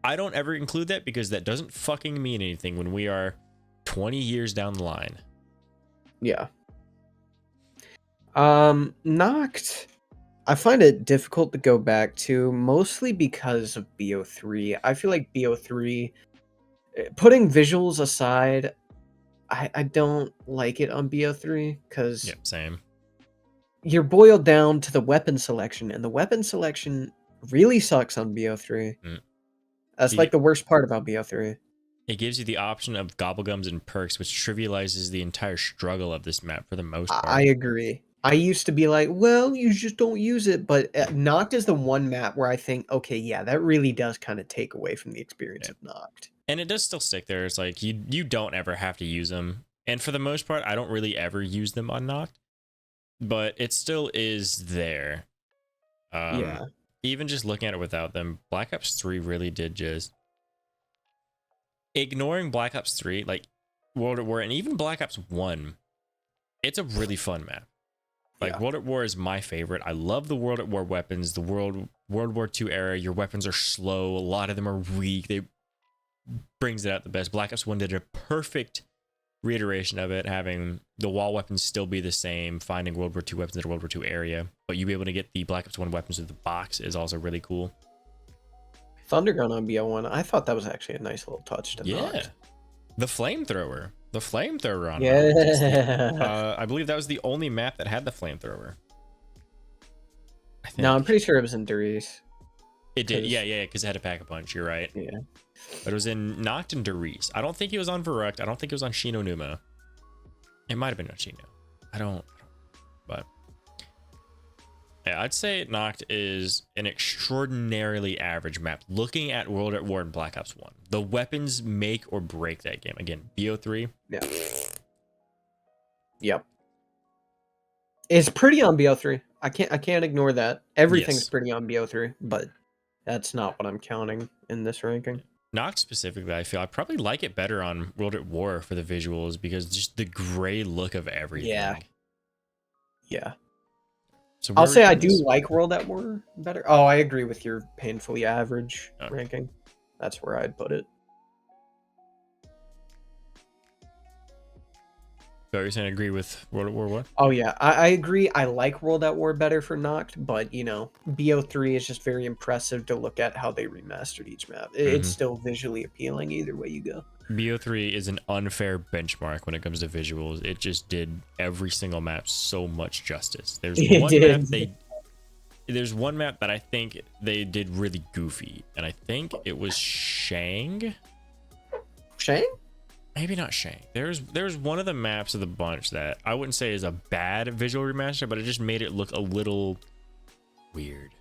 I don't ever include that because that doesn't fucking mean anything when we are 20 years down the line. Yeah. Noct, I find it difficult to go back to, mostly because of BO3. I feel like BO3, putting visuals aside, I don't like it on BO3 because same. You're boiled down to the weapon selection, and the weapon selection really sucks on BO3. That's like the worst part about BO3. It gives you the option of gobblegums and perks, which trivializes the entire struggle of this map for the most part. I agree. I used to be like, well, you just don't use it, but Noct is the one map where I think, okay, yeah, that really does kind of take away from the experience of Noct. And it does still stick there. It's like you don't ever have to use them. And for the most part, I don't really ever use them on Noct, but it still is there. Even just looking at it without them, Black Ops 3 really did just... Ignoring Black Ops 3, like World at War, and even Black Ops 1, it's a really fun map. Like, World at War is my favorite. I love the World at War weapons. The World War II era, your weapons are slow. A lot of them are weak. They brings it out the best. Black Ops 1 did a perfect reiteration of it, having the wall weapons still be the same, finding World War II weapons in the World War II area, but you be able to get the Black Ops 1 weapons with the box is also really cool. Thundergun on BO1, I thought that was actually a nice little touch to Noct. The flamethrower on I believe that was the only map that had the flamethrower. No, I'm pretty sure it was in Darius. It did, because it had a pack-a-punch, you're right. Yeah. But it was in Noct and Darius. I don't think it was on Verrückt. I don't think it was on Shino Numa. It might have been on Shino. I don't, but yeah, I'd say Noct is an extraordinarily average map. Looking at World at War and Black Ops 1, the weapons make or break that game. Again, BO3. Yeah. Yep. It's pretty on BO3. I can't ignore that. Everything's pretty on BO3, but that's not what I'm counting in this ranking. Noct specifically, I feel I probably like it better on World at War for the visuals because just the gray look of everything. Yeah. So I'll say I do like World at War better. Oh, I agree with your painfully average ranking. That's where I'd put it. So you're saying agree with World at War what? Oh yeah, I agree. I like World at War better for Noct, but you know, BO3 is just very impressive to look at how they remastered each map. It's still visually appealing either way you go. BO3 is an unfair benchmark when it comes to visuals. It just did every single map so much justice. There's one map that I think they did really goofy, and I think it was Shang. Shang? Maybe not Shang. There's one of the maps of the bunch that I wouldn't say is a bad visual remaster, but it just made it look a little weird.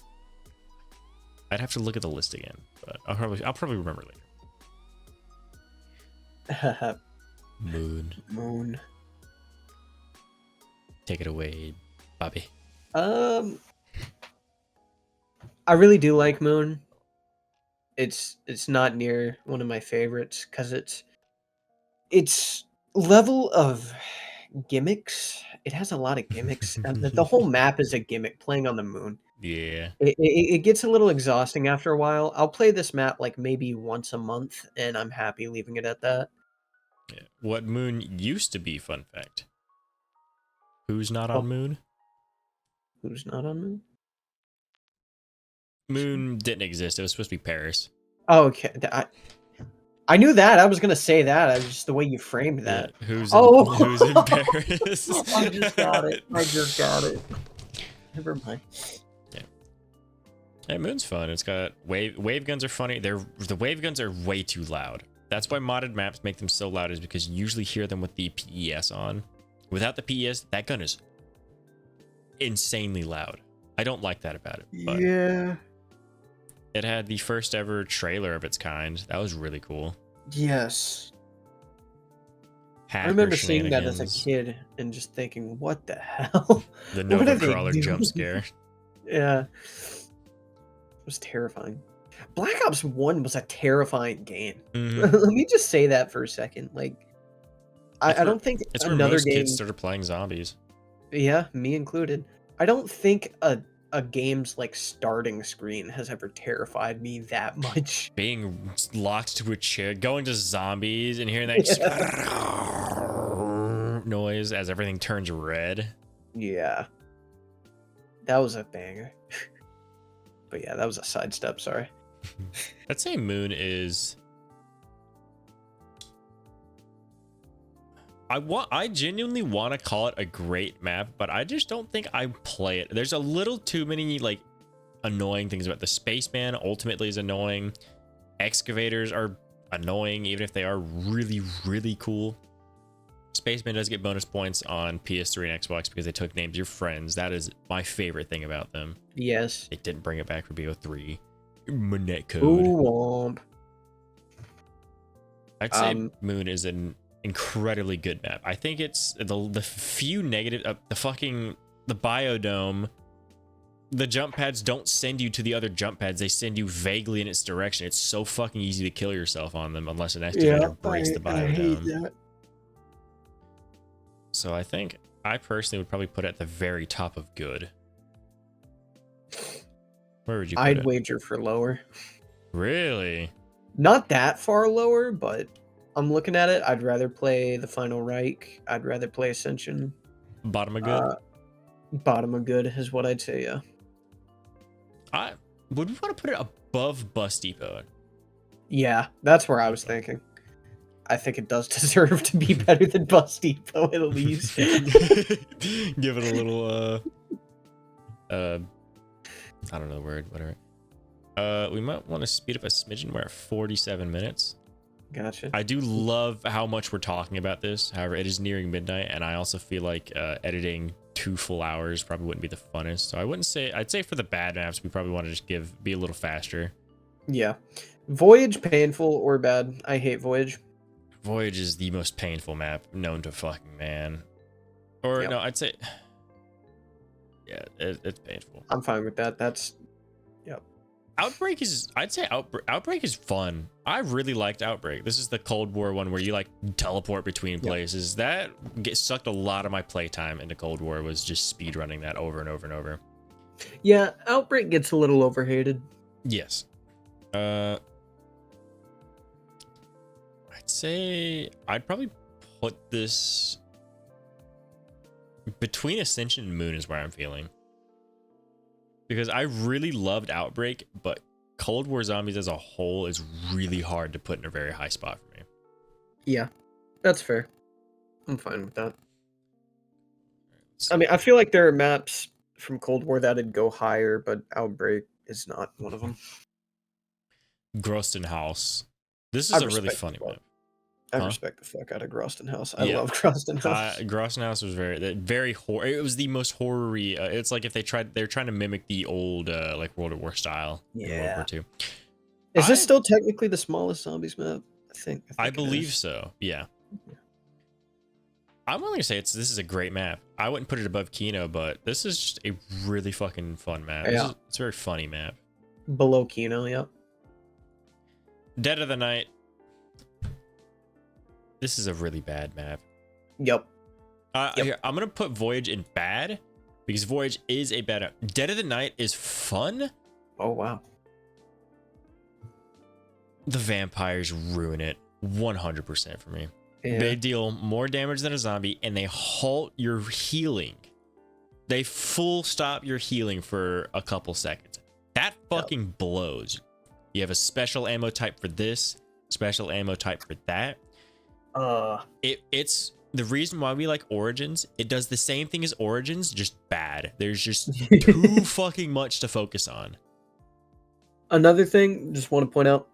I'd have to look at the list again, but I'll probably remember later. Moon. Take it away, Bobby. I really do like Moon. It's not near one of my favorites because its level of gimmicks. It has a lot of gimmicks. The whole map is a gimmick playing on the moon. Yeah. It gets a little exhausting after a while. I'll play this map like maybe once a month, and I'm happy leaving it at that. Yeah. What Moon used to be, fun fact. Who's not on Moon? Who's not on Moon? Moon didn't exist. It was supposed to be Paris. Oh, okay. I knew that. I was gonna say that. I was just the way you framed that. Yeah. Who's in Paris? I just got it. Never mind. Yeah, Moon's fun. It's got wave guns are funny. The wave guns are way too loud. That's why modded maps make them so loud, is because you usually hear them with the PES on. Without the PES, that gun is insanely loud. I don't like that about it. But yeah. It had the first ever trailer of its kind. That was really cool. Yes. I hacker remember seeing that as a shenanigans, kid and just thinking, "What the hell? the What Nova are they Crawler jump doing?" scare. Yeah, it was terrifying. Black Ops 1 was a terrifying game. Hmm. Let me just say that for a second. Like, I don't think It's where another most kids game, started playing zombies. yeah, me included. I don't think a game's like starting screen has ever terrified me that much. Being locked to a chair, going to zombies, and hearing that Yeah. noise as everything turns red. Yeah, that was a banger. But yeah, that was a sidestep. Sorry. I'd say Moon is. I genuinely want to call it a great map, but I just don't think I play it. There's a little too many like annoying things about the spaceman. Ultimately, is annoying. Excavators are annoying, even if they are really, really cool. Spaceman does get bonus points on PS3 and Xbox because they took names of your friends. That is my favorite thing about them. Yes. They didn't bring it back for BO3. Monet code. Ooh, womp. I'd say Moon is an incredibly good map. I think it's the few negative, the biodome. The jump pads don't send you to the other jump pads. They send you vaguely in its direction. It's so fucking easy to kill yourself on them unless an excavator breaks the biodome. I hate that. So I think I personally would probably put it at the very top of good. Where would you put I'd it? wager for lower. Really? Not that far lower, but I'm looking at it. I'd rather play the Final Reich. I'd rather play Ascension. Bottom of good? Bottom of good is what I'd say, yeah. Would we want to put it above Bus Depot? Yeah, that's where I was thinking. I think it does deserve to be better than Bus Depot at least. Give it a little I don't know the word, whatever. We might want to speed up a smidgen. We're at 47 minutes. Gotcha. I do love how much we're talking about this. However, it is nearing midnight, and I also feel like editing 2 full hours probably wouldn't be the funnest. So I wouldn't say, I'd say for the bad maps, we probably want to just be a little faster. Yeah. Voyage, painful or bad? I hate Voyage. Voyage is the most painful map known to fucking man. Or Yep. no, I'd say, yeah, it's painful. I'm fine with that. That's, yep. Outbreak is, I'd say Outbreak is fun. I really liked Outbreak. This is the Cold War one where you like teleport between places. That sucked a lot of my playtime into Cold War, was just speed running that over and over and over. Yeah, Outbreak gets a little overhated. Yes. I'd say I'd probably put this between Ascension and Moon is where I'm feeling. Because I really loved Outbreak, but Cold War Zombies as a whole is really hard to put in a very high spot for me. Yeah, that's fair. I'm fine with that. I mean, I feel like there are maps from Cold War that'd go higher, but Outbreak is not one of them. Groston House. This is a really funny map. I respect the fuck out of Groston House. I love Groston House. Groston House was very horror. It was the most horror-y. It's like if they're trying to mimic the old like World War style. Yeah. In World War II. Is this still technically the smallest zombies map? I believe so. Yeah. I'm willing to say this is a great map. I wouldn't put it above Kino, but this is just a really fucking fun map. Yeah. It's a very funny map. Below Kino, yep. Dead of the Night. This is a really bad map. Yep. Here, I'm going to put Voyage in bad because Voyage is a bad map. Dead of the Night is fun. Oh, wow. The vampires ruin it 100% for me. Yeah. They deal more damage than a zombie and they halt your healing. They full stop your healing for a couple seconds. That fucking blows. You have a special ammo type for this, special ammo type for that. It's the reason why we like Origins. It does the same thing as Origins, just bad. There's just too fucking much to focus on. Another thing, just want to point out,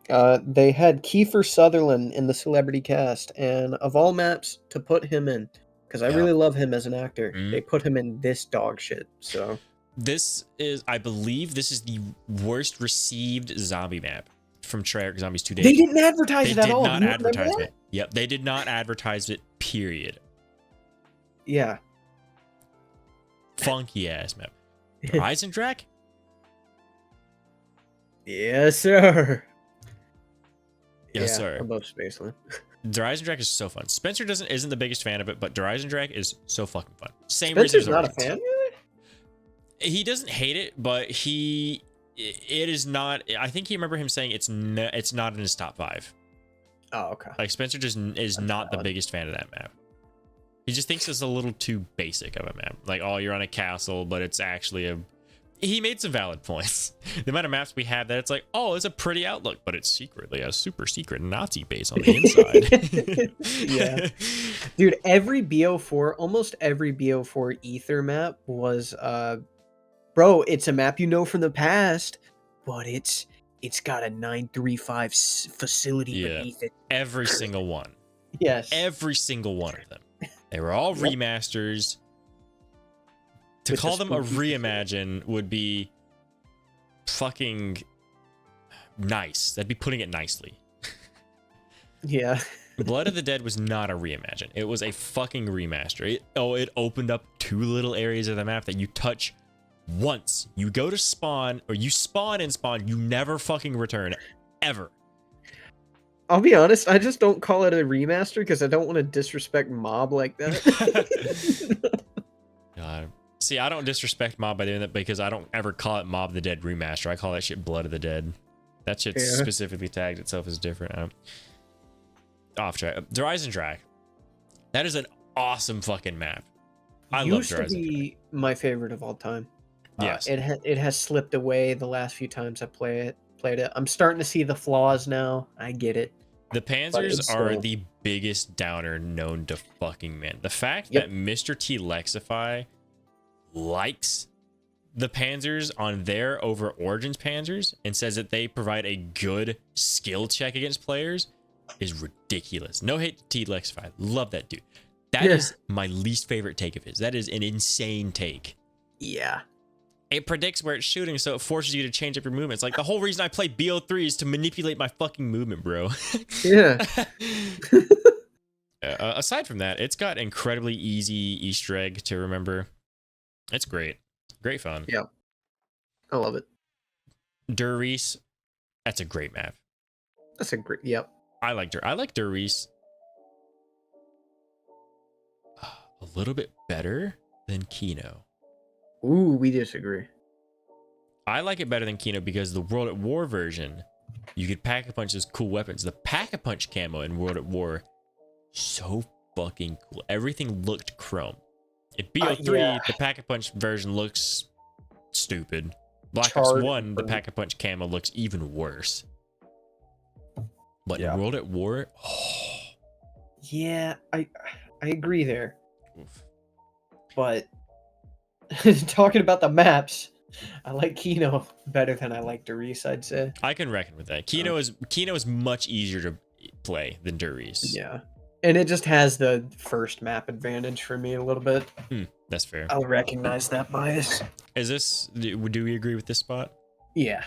they had Kiefer Sutherland in the celebrity cast, and of all maps to put him in, because I really love him as an actor, they put him in this dog shit. So this is, I believe, this is the worst received zombie map from Treyarch Zombies 2 Days. They didn't advertise it at all. They did not advertise it. Yep, they did not advertise it period. Yeah. Funky ass map. Kaizendrack? Yes, sir. Yes, Yeah, sir. above Spaceland. Kaizendrack is so fun. Spencer isn't the biggest fan of it, but Kaizendrack is so fucking fun. Same Spencer's reason as not a Origins. fan, really? He doesn't hate it, but it is not. I think he remember him saying it's not in his top 5. Oh, okay. Like Spencer just is That's not the valid. biggest fan of that map. He just thinks it's a little too basic of a map. Like, oh, you're on a castle, but it's actually a. He made some valid points. The amount of maps we have that it's like, oh, it's a pretty outlook, but it's secretly a super secret Nazi base on the inside. Yeah. Dude, every BO4, almost every BO4 Ether map was, bro, it's a map you know from the past, but it's got a 935 facility beneath it. Every single one. Yes. Every single one of them. They were all remasters. To With call the them a spooky reimagine would be fucking nice. That'd be putting it nicely. Yeah. Blood of the Dead was not a reimagine. It was a fucking remaster. It opened up 2 little areas of the map that you touch once. You go to spawn, or you spawn and spawn. You never fucking return. Ever. I'll be honest, I just don't call it a remaster because I don't want to disrespect Mob like that. God. See, I don't disrespect Mob by doing that because I don't ever call it Mob the Dead Remaster. I call that shit Blood of the Dead. That shit specifically tagged itself as different. Off track. Kaizendrack. That is an awesome fucking map. I love Used to be my favorite of all time. Yes. It has slipped away the last few times I played it. I'm starting to see the flaws now. I get it. The Panzers are the biggest downer known to fucking man. The fact that Mr. T Lexify likes the Panzers on their over Origins Panzers and says that they provide a good skill check against players is ridiculous. No hate to T Lexify. Love that dude. That is my least favorite take of his. That is an insane take. Yeah. It predicts where it's shooting, so it forces you to change up your movements. Like, the whole reason I play BO3 is to manipulate my fucking movement, bro. Yeah. Aside from that, it's got incredibly easy Easter egg to remember. It's great. Great fun. Yeah. I love it. Dur-Reese, that's a great map. That's a great, yep. I like Dur-Reese a little bit better than Kino. Ooh, we disagree. I like it better than Kino because the World at War version, you could Pack-a-Punch those cool weapons. The Pack-a-Punch camo in World at War, so fucking cool. Everything looked chrome. In BO3, the Pack-a-Punch version looks stupid. Black Ops 1, the Pack-a-Punch camo looks even worse. But in World at War, yeah, I agree there. Oof. But talking about the maps, I like Kino better than I like Dur-Reese, I'd say. I can reckon with that. Kino is much easier to play than Dur-Reese. Yeah. And it just has the first map advantage for me a little bit. That's fair. I'll recognize that bias. Do we agree with this spot? Yeah.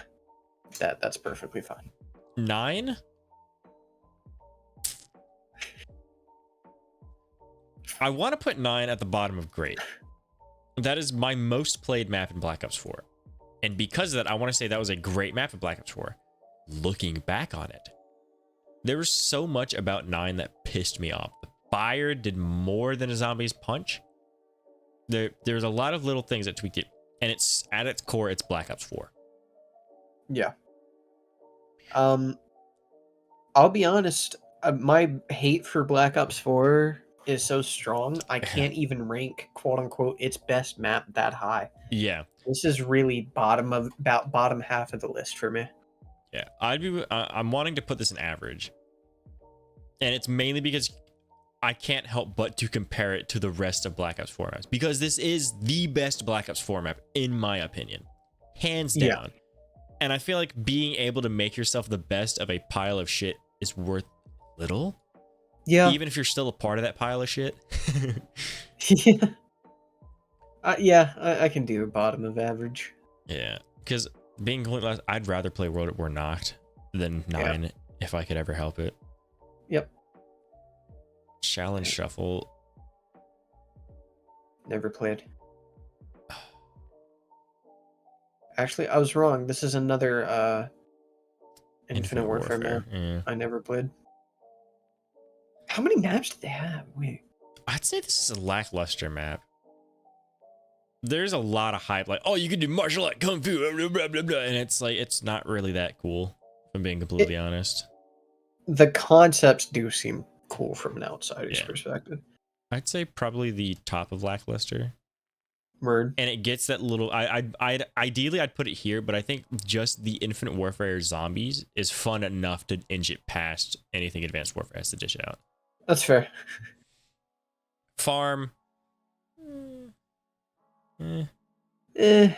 That's perfectly fine. 9? I want to put 9 at the bottom of great. That is my most played map in Black Ops 4. And because of that, I want to say that was a great map in Black Ops 4. Looking back on it, there was so much about 9 that pissed me off. The fire did more than a zombie's punch. There's a lot of little things that tweak it. And it's at its core, it's Black Ops 4. Yeah. I'll be honest. My hate for Black Ops 4 is so strong, I can't even rank quote unquote its best map that high. Yeah. This is really bottom half of the list for me. Yeah. I'm wanting to put this in average. And it's mainly because I can't help but to compare it to the rest of Black Ops 4 maps. Because this is the best Black Ops 4 map, in my opinion. Hands down. Yeah. And I feel like being able to make yourself the best of a pile of shit is worth little. Yeah. Even if you're still a part of that pile of shit. Yeah. I can do bottom of average. Yeah. Because being completely honest, I'd rather play World at War Knocked than 9 if I could ever help it. Yep. Challenge Shuffle. Never played. Actually, I was wrong. This is another Infinite Warfare map. Yeah. I never played. How many maps did they have? Wait. I'd say this is a lackluster map. There's a lot of hype, like, oh, you can do martial art, kung fu, blah, blah, blah, blah, and it's like, it's not really that cool, if I'm being completely honest. The concepts do seem cool from an outsider's perspective. I'd say probably the top of lackluster. Word. And it gets that little, ideally I'd put it here, but I think just the Infinite Warfare zombies is fun enough to inch it past anything Advanced Warfare has to dish out. That's fair. Farm. I'd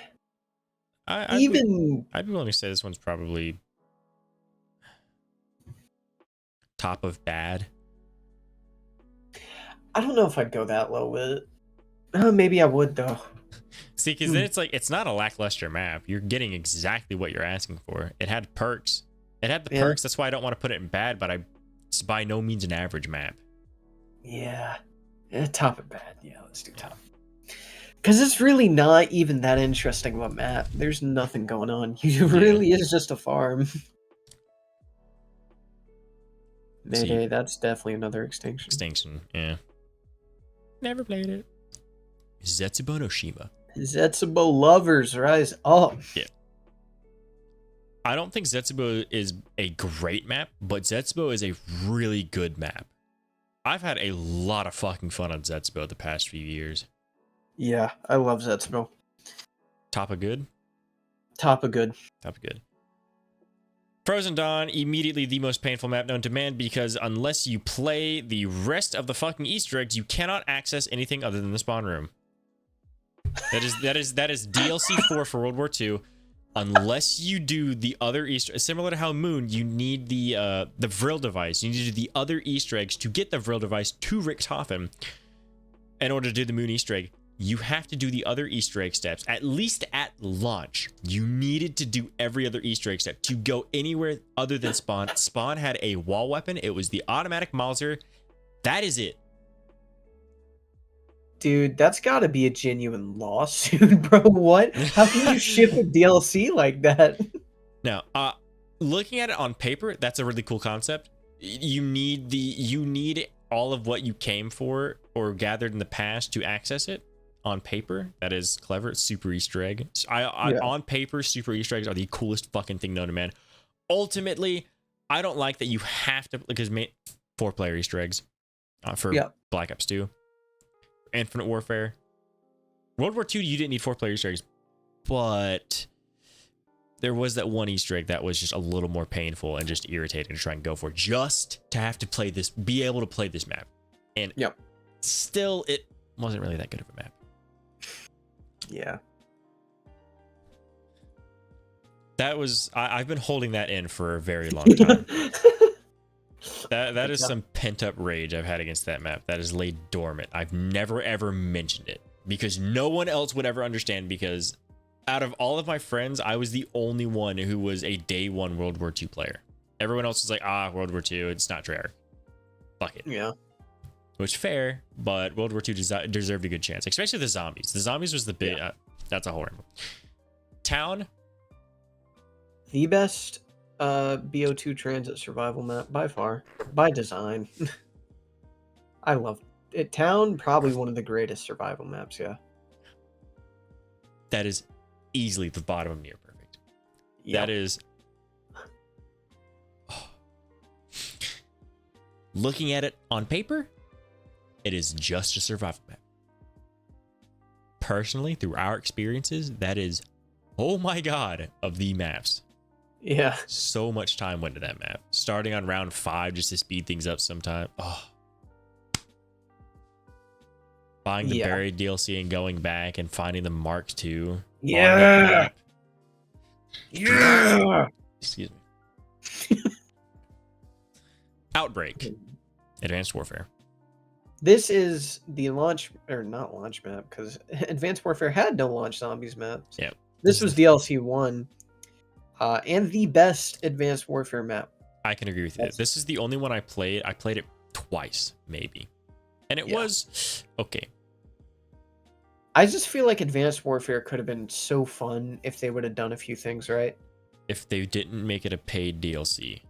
I'd be willing to say this one's probably top of bad. I don't know if I'd go that low with it. Maybe I would though. See, because then it's like, it's not a lackluster map. You're getting exactly what you're asking for. It had perks. It had the perks. That's why I don't want to put it in bad, but it's by no means an average map. Yeah. Top of bad. Yeah, let's do top. Because it's really not even that interesting of a map. There's nothing going on. It really is just a farm. Mayday, that's definitely another extinction. Extinction, yeah. Never played it. Zetsubo no Shima. Zetsubo lovers, rise up. Yeah. I don't think Zetsubo is a great map, but Zetsubo is a really good map. I've had a lot of fucking fun on Zetsubo the past few years. Yeah, I love Zetsubo. Top of good? Top of good. Top of good. Frozen Dawn, immediately the most painful map known to man, because unless you play the rest of the fucking Easter eggs, you cannot access anything other than the spawn room. That is DLC 4 for World War II. Unless you do the other Easter, similar to how Moon, you need the Vril device. You need to do the other Easter eggs to get the Vril device to Richthofen. In order to do the Moon Easter egg, you have to do the other Easter egg steps, at least at launch. You needed to do every other Easter egg step to go anywhere other than Spawn. Spawn had a wall weapon. It was the automatic Mauser. That is it. Dude, that's got to be a genuine lawsuit, bro. What? How can you ship a DLC like that? Now, looking at it on paper, that's a really cool concept. You need all of what you came for or gathered in the past to access it. On paper, that is clever. It's super Easter egg. On paper, super Easter eggs are the coolest fucking thing known to man. Ultimately, I don't like that you have to, because 4-player Easter eggs for Black Ops 2, Infinite Warfare, World War II. You didn't need 4-player Easter eggs, but there was that one Easter egg that was just a little more painful and just irritating to try and go for, just to have to play this, be able to play this map, and still it wasn't really that good of a map. Yeah. That was, I've been holding that in for a very long time. that is some pent-up rage I've had against that map that is laid dormant. I've never ever mentioned it because no one else would ever understand, because out of all of my friends, I was the only one who was a day one World War II player. Everyone else was like, World War II, it's not Treyarch. Fuck it. Yeah. Which fair, but World War II deserved a good chance, especially the zombies. The zombies was the big. That's a whole ramble. Town. The best BO2 transit survival map by far, by design. I love it. Town, probably one of the greatest survival maps. Yeah. That is easily the bottom of near perfect. Yep. That is. Looking at it on paper, it is just a survival map. Personally, through our experiences, that is, oh my god, of the maps. Yeah. So much time went to that map. Starting on round 5 just to speed things up sometime. Buying the buried DLC and going back and finding the Mark II. Yeah. Excuse me. Outbreak. Advanced Warfare. This is the launch, or not launch map, because Advanced Warfare had no launch zombies maps. Yeah. This was DLC 1, and the best Advanced Warfare map. I can agree with you. This is the only one I played. I played it twice, maybe. And it was okay. I just feel like Advanced Warfare could have been so fun if they would have done a few things right. If they didn't make it a paid DLC.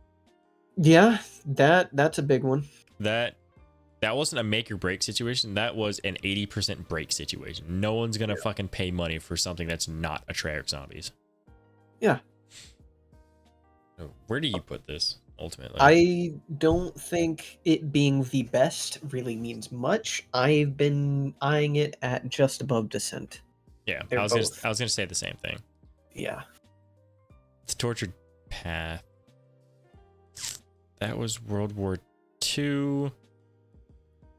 Yeah, that's a big one. That wasn't a make or break situation. That was an 80% break situation. No one's gonna fucking pay money for something that's not a Treyarch Zombies. Yeah. So where do you put this ultimately? I don't think it being the best really means much. I've been eyeing it at just above Descent. Yeah, They're I was both. gonna say the same thing. Yeah. The Tortured Path. That was World War II.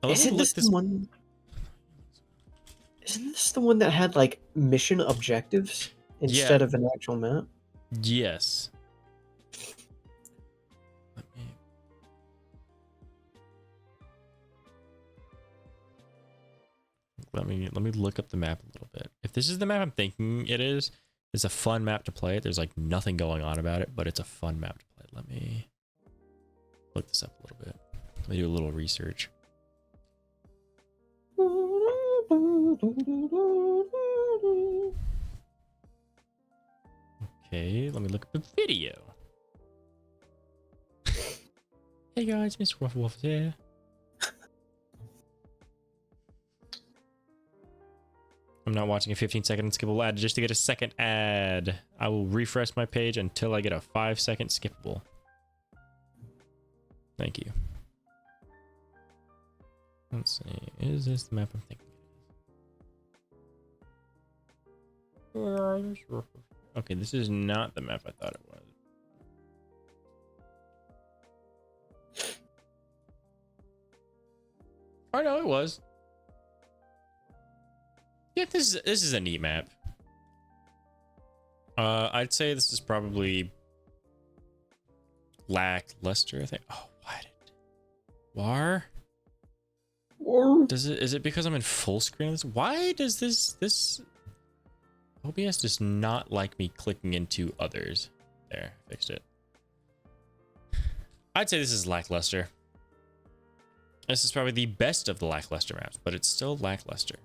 Isn't this the one? Isn't this the one that had like mission objectives instead of an actual map? Yes. Let me look up the map a little bit. If this is the map I'm thinking it is, it's a fun map to play. There's like nothing going on about it, but it's a fun map to play. Let me look this up a little bit. Let me do a little research. Okay, let me look at the video. Hey guys, Mr. Waffle Waffle here. I'm not watching a 15-second skippable ad just to get a second ad. I will refresh my page until I get a 5-second skippable. Thank you. Let's see. Is this the map I'm thinking it is? Okay, this is not the map I thought it was. Oh no, it was. Yeah, this is a neat map. I'd say this is probably lackluster, I think. Oh, what? War? Is it because I'm in full screen? Why does this OBS does not like me clicking into others? There, fixed it. I'd say this is lackluster. This is probably the best of the lackluster maps, but it's still lackluster.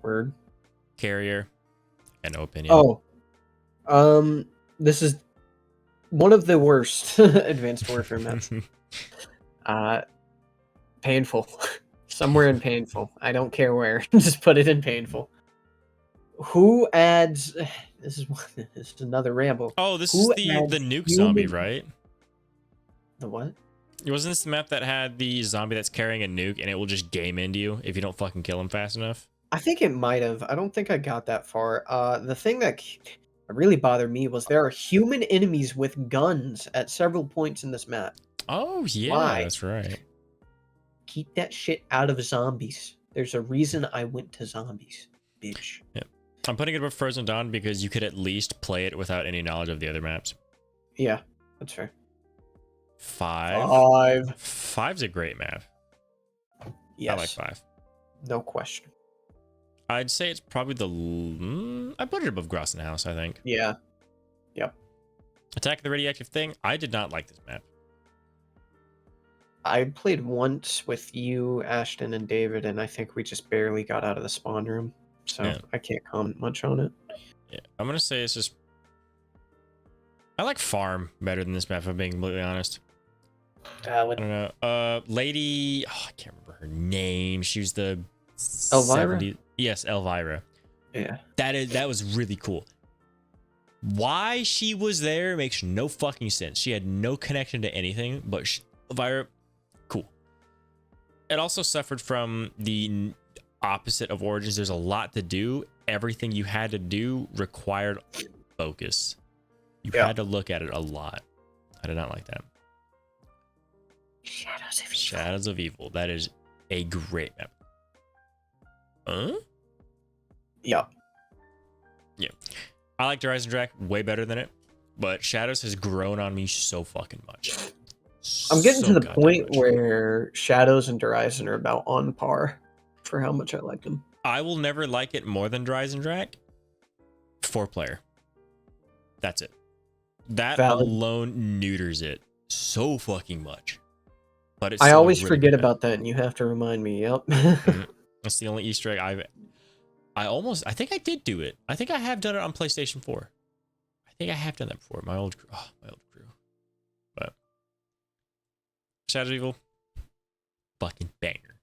Word. Carrier, and no opinion. This is one of the worst Advanced Warfare maps. Painful. Somewhere in painful. I don't care where. Just put it in painful. Who adds? This is another ramble. Oh, this is the nuke zombie, right? The what? Wasn't this the map that had the zombie that's carrying a nuke and it will just game into you if you don't fucking kill him fast enough? I think it might have. I don't think I got that far. The thing that really bothered me was there are human enemies with guns at several points in this map. Oh, yeah, Why? that's right. Keep that shit out of zombies. There's a reason I went to zombies, bitch. Yeah. I'm putting it above Frozen Dawn because you could at least play it without any knowledge of the other maps. Yeah, that's fair. 5. 5's a great map. Yes. I like 5. No question. I'd say it's probably the... I put it above Grossen House, I think. Yeah. Yep. Attack the Radioactive Thing. I did not like this map. I played once with you, Ashton, and David, and I think we just barely got out of the spawn room. So yeah. I can't comment much on it. Yeah, I'm going to say it's just... I like Farm better than this map, if I'm being completely honest. I don't know. Lady... Oh, I can't remember her name. She was the... Elvira? 70s. Yes, Elvira. Yeah. That was really cool. Why she was there makes no fucking sense. She had no connection to anything, but Elvira, cool. It also suffered from the opposite of Origins. There's a lot to do. Everything you had to do required focus. You had to look at it a lot. I did not like that. Shadows of Evil. Shadows of Evil. That is a great map. Huh? Yeah. Yeah. I like Horizon Track way better than it, but Shadows has grown on me so fucking much. I'm getting to the point where Shadows and Horizon are about on par for how much I like them. I will never like it more than Horizon Track. 4-player. That's it. That alone neuters it so fucking much. but it's I still a always really forget good map. about that, and you have to remind me. Yep. That's the only Easter egg I think I did do it. I think I have done it on PlayStation 4. I think I have done that before. My old crew. But Shadow of Evil, fucking banger.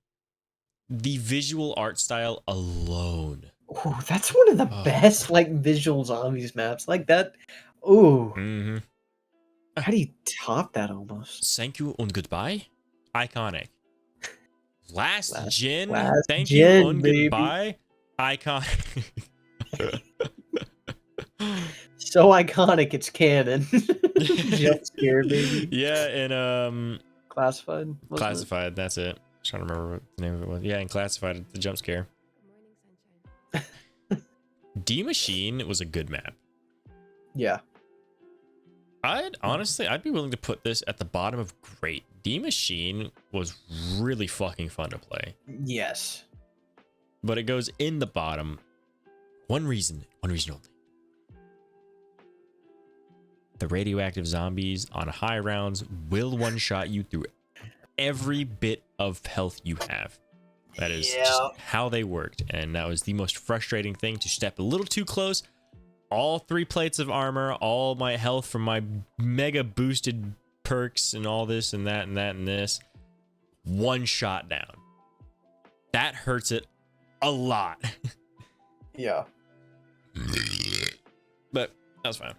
The visual art style alone. Ooh, that's one of the Oh. best like visual zombies maps. Like that. Ooh. Mm-hmm. How do you top that almost? Thank you and goodbye. Iconic. Last gen. Last Thank you gen, and baby. goodbye. Iconic. So iconic, it's canon. Jump scare, baby. Yeah, and Classified, wasn't Classified. That's it. Trying to remember what the name of it was. Yeah, and Classified. The jump scare. D Machine was a good map. it? Yeah. I'd be willing to put this at the bottom of great. D Machine was really fucking fun to play. Yes. But it goes in the bottom. One reason only. The radioactive zombies on high rounds will one-shot you through every bit of health you have. That is just how they worked, and that was the most frustrating thing, to step a little too close. All 3 plates of armor, all my health from my mega boosted perks and all this and that and that and this. One shot down. That hurts it a lot. Yeah. But that was fine.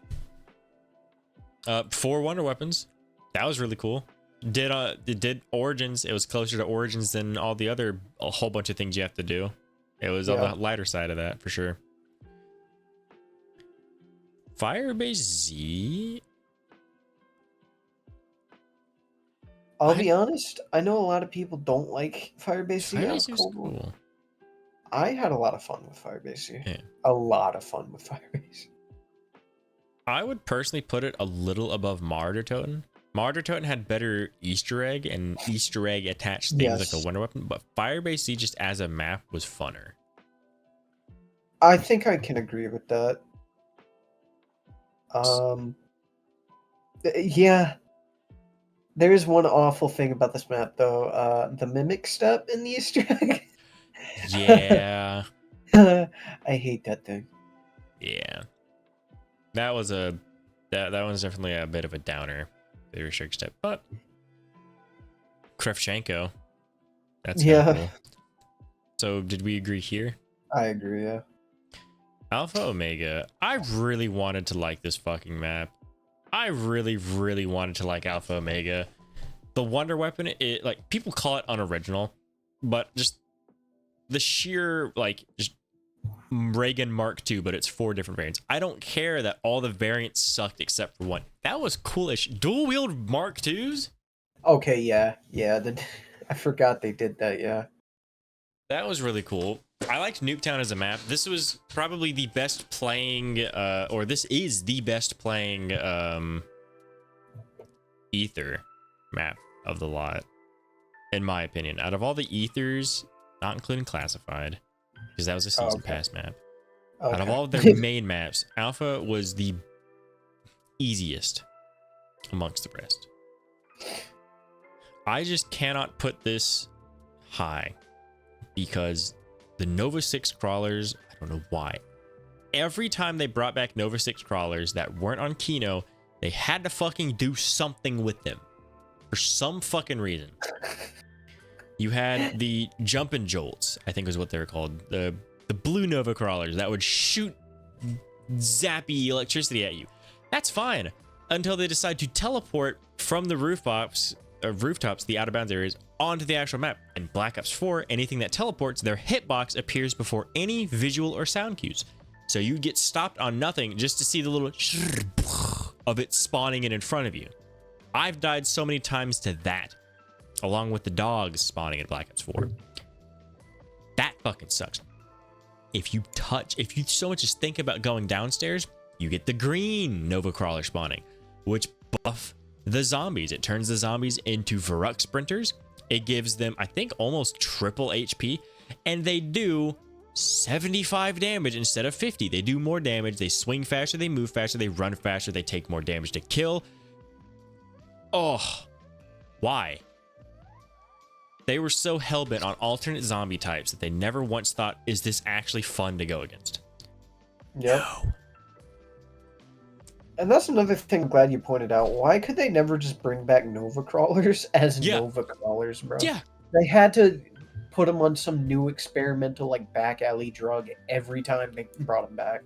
4 wonder weapons. That was really cool. It did Origins. It was closer to Origins than all the other, a whole bunch of things you have to do. It was on the lighter side of that for sure. Firebase Z. I'll be honest, I know a lot of people don't like Firebase Z. Firebase was cool. I had a lot of fun with Firebase Z. Yeah. A lot of fun with Firebase. I would personally put it a little above Martyr Totem. Martyr Totem had better Easter egg and Easter egg attached things like a wonder weapon, but Firebase Z just as a map was funner. I think I can agree with that. Yeah. There is one awful thing about this map, though. The mimic step in the Easter egg. Yeah. I hate that thing. Yeah. That was that one's definitely a bit of a downer, the restrict step, but Krevchenko. That's cool. So did we agree here? I agree, yeah. Alpha Omega. I really wanted to like this fucking map. I really, really wanted to like Alpha Omega. The wonder weapon, it like people call it unoriginal, but just the sheer like just Reagan Mark II, but it's 4 different variants. I don't care that all the variants sucked except for one. That was coolish. Dual wield Mark IIs? Okay, yeah. I forgot they did that, yeah. That was really cool. I liked Nuketown as a map. This was probably the best playing, or this is the best playing Ether map of the lot, in my opinion. Out of all the Ethers, not including Classified, because that was a season pass map. Out of all of their main maps, Alpha was the easiest amongst the rest. I just cannot put this high because the Nova 6 crawlers, I don't know why. Every time they brought back Nova 6 crawlers that weren't on Kino, they had to fucking do something with them for some fucking reason. You had the Jumpin' Jolts, I think is what they were called. The blue Nova crawlers that would shoot zappy electricity at you. That's fine until they decide to teleport from the rooftops, the out of bounds areas, onto the actual map. In Black Ops 4, anything that teleports, their hitbox appears before any visual or sound cues. So you get stopped on nothing just to see the little of it spawning in front of you. I've died so many times to that, along with the dogs spawning in Black Ops 4. That fucking sucks. If you so much as think about going downstairs, you get the green Nova Crawler spawning, which buff the zombies. It turns the zombies into Varrock sprinters. It gives them, I think, almost triple HP, and they do 75 damage instead of 50. They do more damage. They swing faster. They move faster. They run faster. They take more damage to kill. Oh, why? They were so hellbent on alternate zombie types that they never once thought, is this actually fun to go against? Yep. No. And that's another thing I'm glad you pointed out. Why could they never just bring back Nova Crawlers as Yeah. Nova Crawlers, bro? Yeah. They had to put them on some new experimental, like, back alley drug every time they brought them back.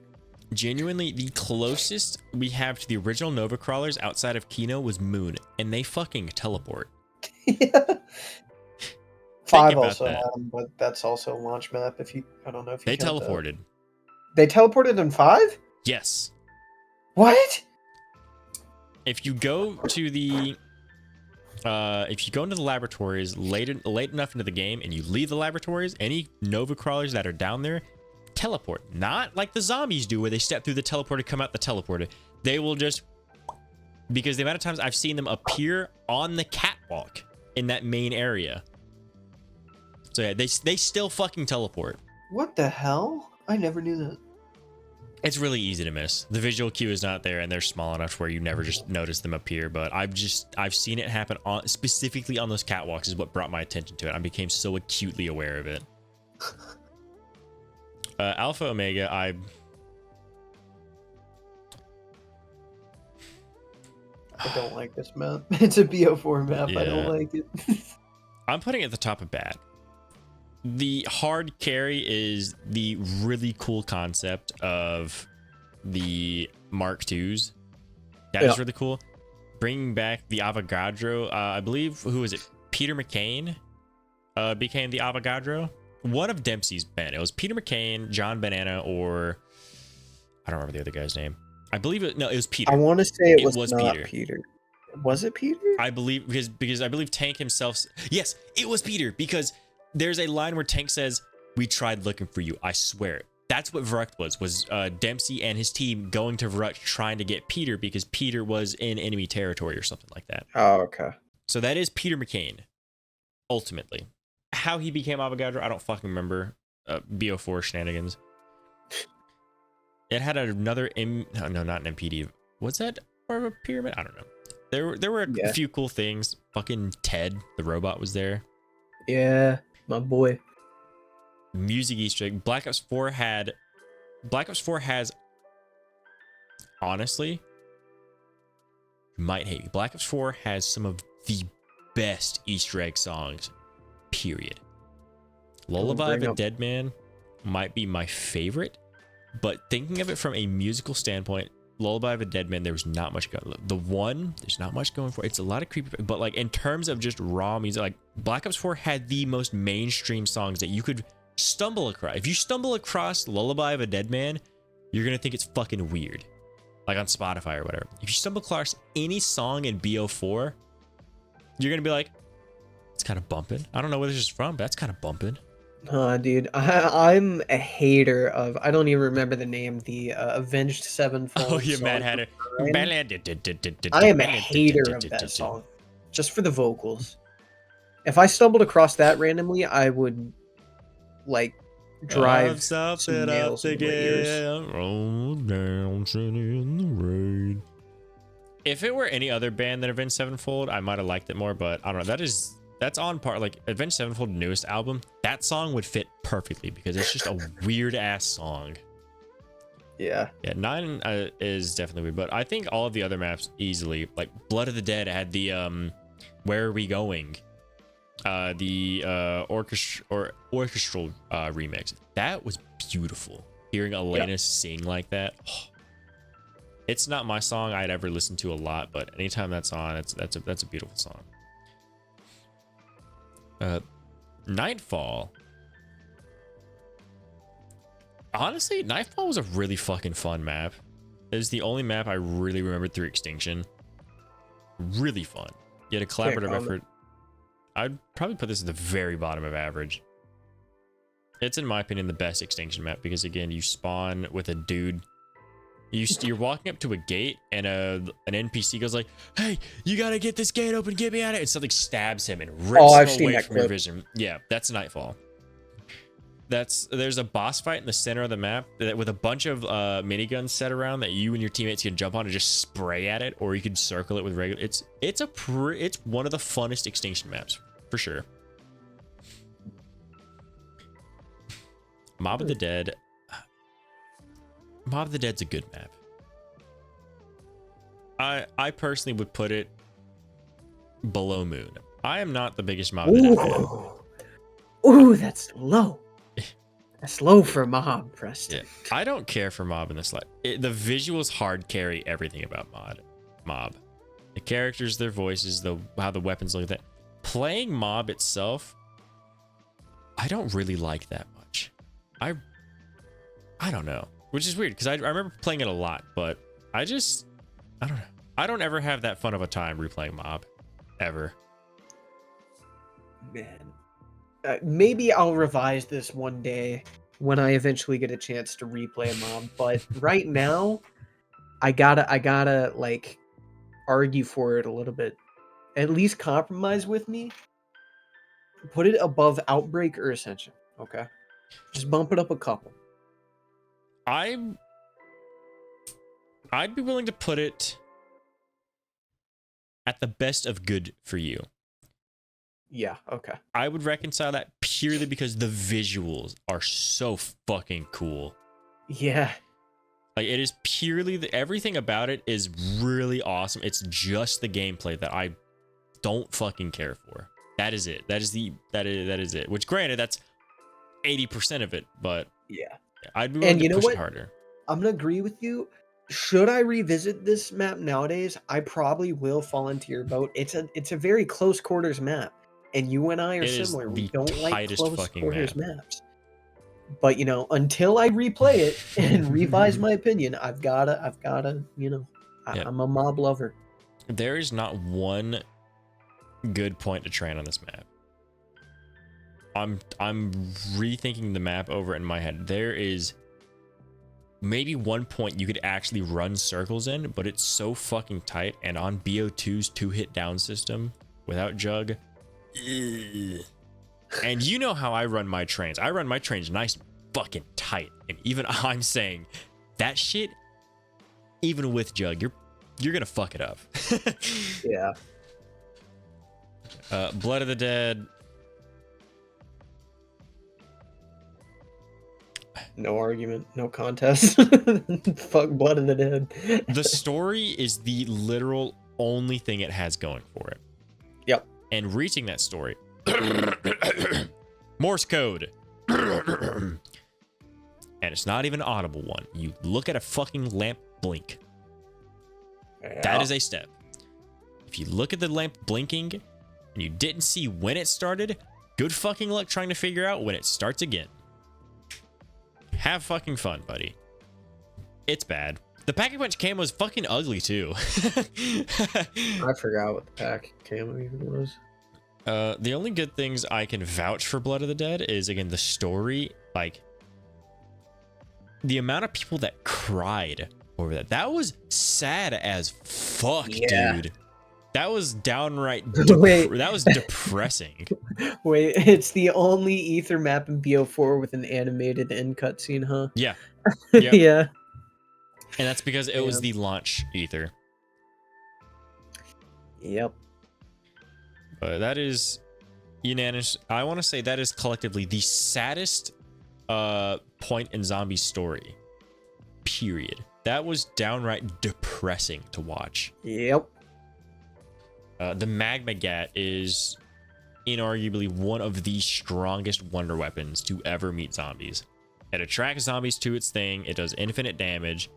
Genuinely, the closest we have to the original Nova Crawlers outside of Kino was Moon, and they fucking teleport. Yeah. 5 about also that. had them, but that's also a launch map. I don't know if you They count that. teleported. They teleported in 5? Yes. What? If you go to the into the laboratories late enough into the game and you leave the laboratories, any Nova Crawlers that are down there teleport. Not like the zombies do where they step through the teleporter, come out the teleporter. They will just, because the amount of times I've seen them appear on the catwalk in that main area. So yeah, they still fucking teleport. What the hell? I never knew that. It's really easy to miss. The visual cue is not there, and they're small enough where you never just notice them appear. But I've seen it happen specifically on those catwalks is what brought my attention to it. I became so acutely aware of it. Alpha Omega, I don't like this map. It's a BO4 map. Yeah. I don't like it. I'm putting it at the top of bad. The hard carry is the really cool concept of the Mark IIs. That is really cool. Bringing back the Avogadro. I believe, who was it? Peter McCain became the Avogadro. One of Dempsey's men. It was Peter McCain, John Banana, or I don't remember the other guy's name. I believe it. No, it was Peter. I want to say it was not Peter. Peter. Was it Peter? I believe because I believe Tank himself. Yes, it was Peter, because there's a line where Tank says, "We tried looking for you. I swear." That's what Verrucht was Dempsey and his team going to Verrucht trying to get Peter because Peter was in enemy territory or something like that. Oh, okay. So that is Peter McCain, ultimately. How he became Avogadro, I don't fucking remember. BO4 shenanigans. It had another no, not an MPD. Was that part of a pyramid? I don't know. There were a few cool things. Fucking Ted, the robot, was there. Yeah, my boy. Music Easter egg. Black Ops 4 has, honestly, you might hate me. Black Ops 4 has some of the best Easter egg songs, period. Lullaby of a Dead Man might be my favorite, but thinking of it from a musical standpoint, Lullaby of a Dead Man, there was not much going. There's not much going for it. It's a lot of creepy, but like in terms of just raw music, like Black Ops 4 had the most mainstream songs that you could stumble across. If you stumble across Lullaby of a Dead Man, you're gonna think it's fucking weird, like on Spotify or whatever. If you stumble across any song in BO4, you're gonna be like, it's kind of bumping. I don't know where this is from, but that's kind of bumping. Dude, I'm a hater of, I don't even remember the name, the Avenged Sevenfold. Oh, you Mad Hatter. I am a hater of that song, just for the vocals. If I stumbled across that randomly, I would, like, drive some nails into my ears. Roll down, in the rain. If it were any other band than Avenged Sevenfold, I might have liked it more, but I don't know. That's on par. Like Avenged Sevenfold's newest album, that song would fit perfectly because it's just a weird ass song. Yeah. 9 is definitely weird, but I think all of the other maps easily, like Blood of the Dead had the Where Are We Going, the orchestral remix. That was beautiful. Hearing Elena sing like that. Oh. It's not my song I'd ever listen to a lot, but anytime that's on, that's a beautiful song. Nightfall. Honestly, Nightfall was a really fucking fun map. It was the only map I really remembered through Extinction. Really fun. You had a collaborative effort. I'd probably put this at the very bottom of average. It's, in my opinion, the best Extinction map because, again, you spawn with a dude. You're walking up to a gate and an NPC goes like, "Hey, you gotta get this gate open, get me out of it," and something stabs him and rips him away from your vision. Yeah, that's Nightfall. There's a boss fight in the center of the map with a bunch of miniguns set around that you and your teammates can jump on and just spray at it, or you can circle it with regular. It's one of the funnest Extinction maps for sure. Mob of the Dead. Mob of the Dead's a good map. I personally would put it below Moon. I am not the biggest Mob of the Dead fan. Ooh, that's low. That's low for Mob, Preston. Yeah. I don't care for Mob in this life. The visuals hard carry everything about Mob. The characters, their voices, how the weapons look at that. Playing Mob itself, I don't really like that much. I don't know. Which is weird, because I remember playing it a lot, but I don't know. I don't ever have that fun of a time replaying Mob. Ever. Man. Maybe I'll revise this one day when I eventually get a chance to replay a Mob, but right now, I gotta like argue for it a little bit. At least compromise with me. Put it above Outbreak or Ascension, okay? Just bump it up a couple. I'd be willing to put it at the best of good for you. Yeah, okay. I would reconcile that purely because the visuals are so fucking cool. Yeah. Like, it is purely everything about it is really awesome. It's just the gameplay that I don't fucking care for. That is it. That is it. Which, granted, that's 80% of it, but yeah, I'd be willing to push it harder. I'm gonna agree with you. Should I revisit this map nowadays? I probably will fall into your boat. It's a very close quarters map, and you and I are similar. We don't like close quarters maps. But until I replay it and revise my opinion, I've gotta, I'm a Mob lover. There is not one good point to train on this map. I'm rethinking the map over in my head. There is maybe one point you could actually run circles in, but it's so fucking tight, and on BO2's 2-hit down system without Jug. And you know how I run my trains. I run my trains nice and fucking tight. And even I'm saying that shit, even with Jug, you're gonna fuck it up. Yeah. Blood of the Dead. No argument, no contest. Fuck Blood of the Dead. The story is the literal only thing it has going for it. Yep. And reaching that story. Morse code. And it's not even an audible one. You look at a fucking lamp blink. Yeah. That is a step. If you look at the lamp blinking and you didn't see when it started, good fucking luck trying to figure out when it starts again. Have fucking fun, buddy. It's bad. The Pack-a-Punch camo is fucking ugly too. I forgot what the pack camo even was. The only good things I can vouch for Blood of the Dead is, again, the story. Like, the amount of people that cried over that. That was sad as fuck, dude. That was downright that was depressing. Wait, it's the only Ether map in BO4 with an animated end cutscene, huh? Yeah. Yep. Yeah. And that's because it was the launch Ether. Yep. But that is unanimous. I want to say that is collectively the saddest point in Zombie's story. Period. That was downright depressing to watch. Yep. The Magma Gat is inarguably one of the strongest wonder weapons to ever meet zombies. It attracts zombies to its thing. It does infinite damage.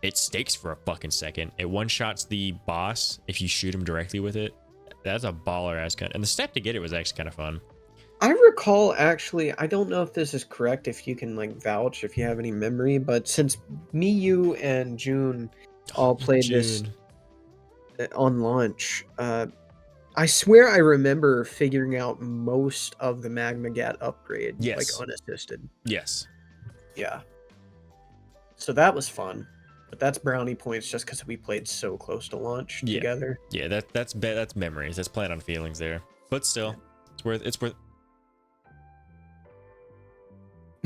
It stakes for a fucking second. It one-shots the boss if you shoot him directly with it. That's a baller-ass gun. And the step to get it was actually kind of fun. I recall, actually, I don't know if this is correct, if you can, like, vouch, if you have any memory, but since me, you, and June all played this on launch, I swear I remember figuring out most of the Magma Gat upgrade, like, unassisted. Yes. Yeah. So that was fun. But that's brownie points just because we played so close to launch together. Yeah, that's memories. That's playing on feelings there. But still, it's worth.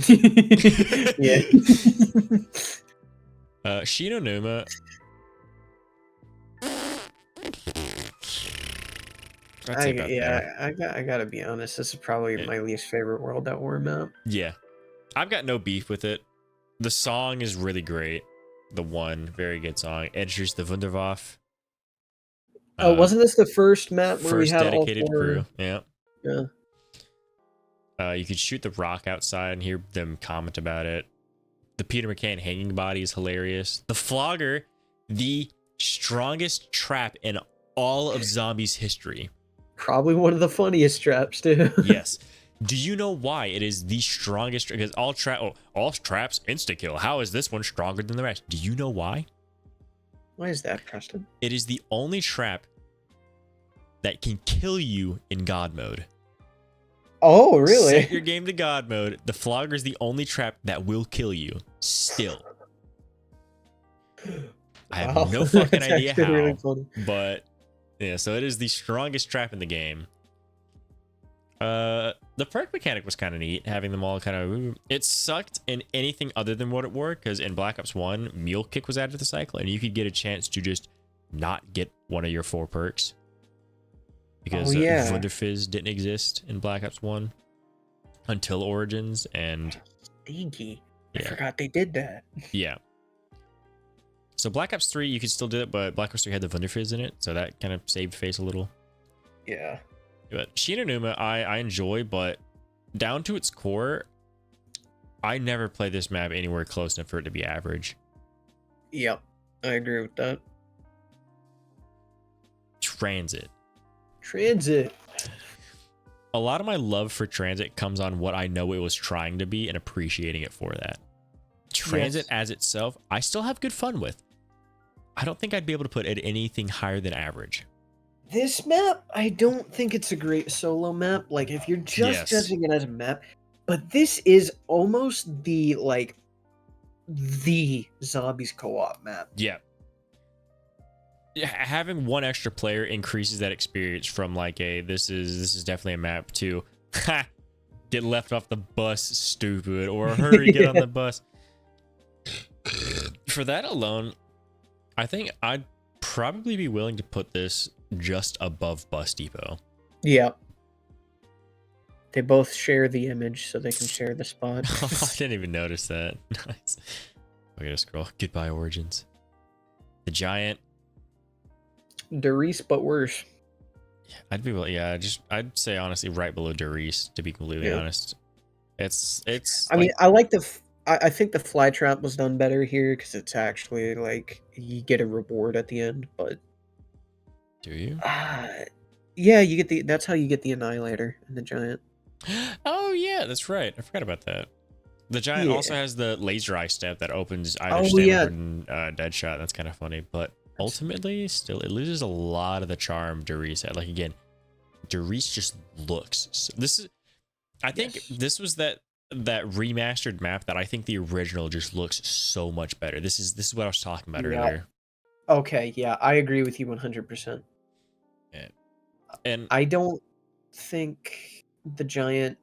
Yeah. Shinonuma. I gotta be honest. This is probably my least favorite World at War map. Yeah, I've got no beef with it. The song is really great. The one very good song. Edgers the Wunderwaffe. Oh, wasn't this the first map where we First had all dedicated 4? crew. Yeah. Yeah. You could shoot the rock outside and hear them comment about it. The Peter McCann hanging body is hilarious. The flogger, the strongest trap in all of zombies history. Probably one of the funniest traps too. Yes. Do you know why it is the strongest? Because all traps insta kill. How is this one stronger than the rest? Do you know why? Why is that, Preston? It is the only trap that can kill you in God mode. Oh, really? Set your game to God mode. The flogger is the only trap that will kill you. Still. I have no fucking idea how. Really funny. But yeah, so it is the strongest trap in the game. The perk mechanic was kind of neat, having them all kind of. It sucked in anything other than what it were, because in Black Ops 1, Mule Kick was added to the cycle, and you could get a chance to just not get one of your 4 perks. Because Wunderfizz didn't exist in Black Ops 1 until Origins, and stinky. I forgot they did that. Yeah. So Black Ops 3, you could still do it, but Black Ops 3 had the Wunderfizz in it, so that kind of saved face a little. Yeah. But Shinonuma, I enjoy, but down to its core, I never play this map anywhere close enough for it to be average. Yep, I agree with that. Transit. A lot of my love for Transit comes on what I know it was trying to be and appreciating it for that. Transit as itself, I still have good fun with. I don't think I'd be able to put it anything higher than average. This map, I don't think it's a great solo map. Like, if you're just judging it as a map, but this is almost the zombies co-op map. Yeah. Having one extra player increases that experience from like this is definitely a map to get left off the bus, stupid, or hurry, get on the bus. For that alone, I think I'd probably be willing to put this just above Bus Depot. Yeah. They both share the image, so they can share the spot. I didn't even notice that. Nice. I gotta scroll. Goodbye, Origins. The Giant. Derice, but worse. I'd say honestly right below Derice, to be completely honest. It's I mean, I think the fly trap was done better here because it's actually like you get a reward at the end, but do you? Yeah, you get that's how you get the Annihilator and the Giant. Oh yeah, that's right. I forgot about that. The Giant also has the laser eye step that opens either stamina and Deadshot. That's kind of funny, but ultimately, still, it loses a lot of the charm Derice had. Like again, Derice just looks. I think this was that remastered map that I think the original just looks so much better. This is what I was talking about earlier. Okay, yeah, I agree with you 100%. Yeah. And I don't think the Giant.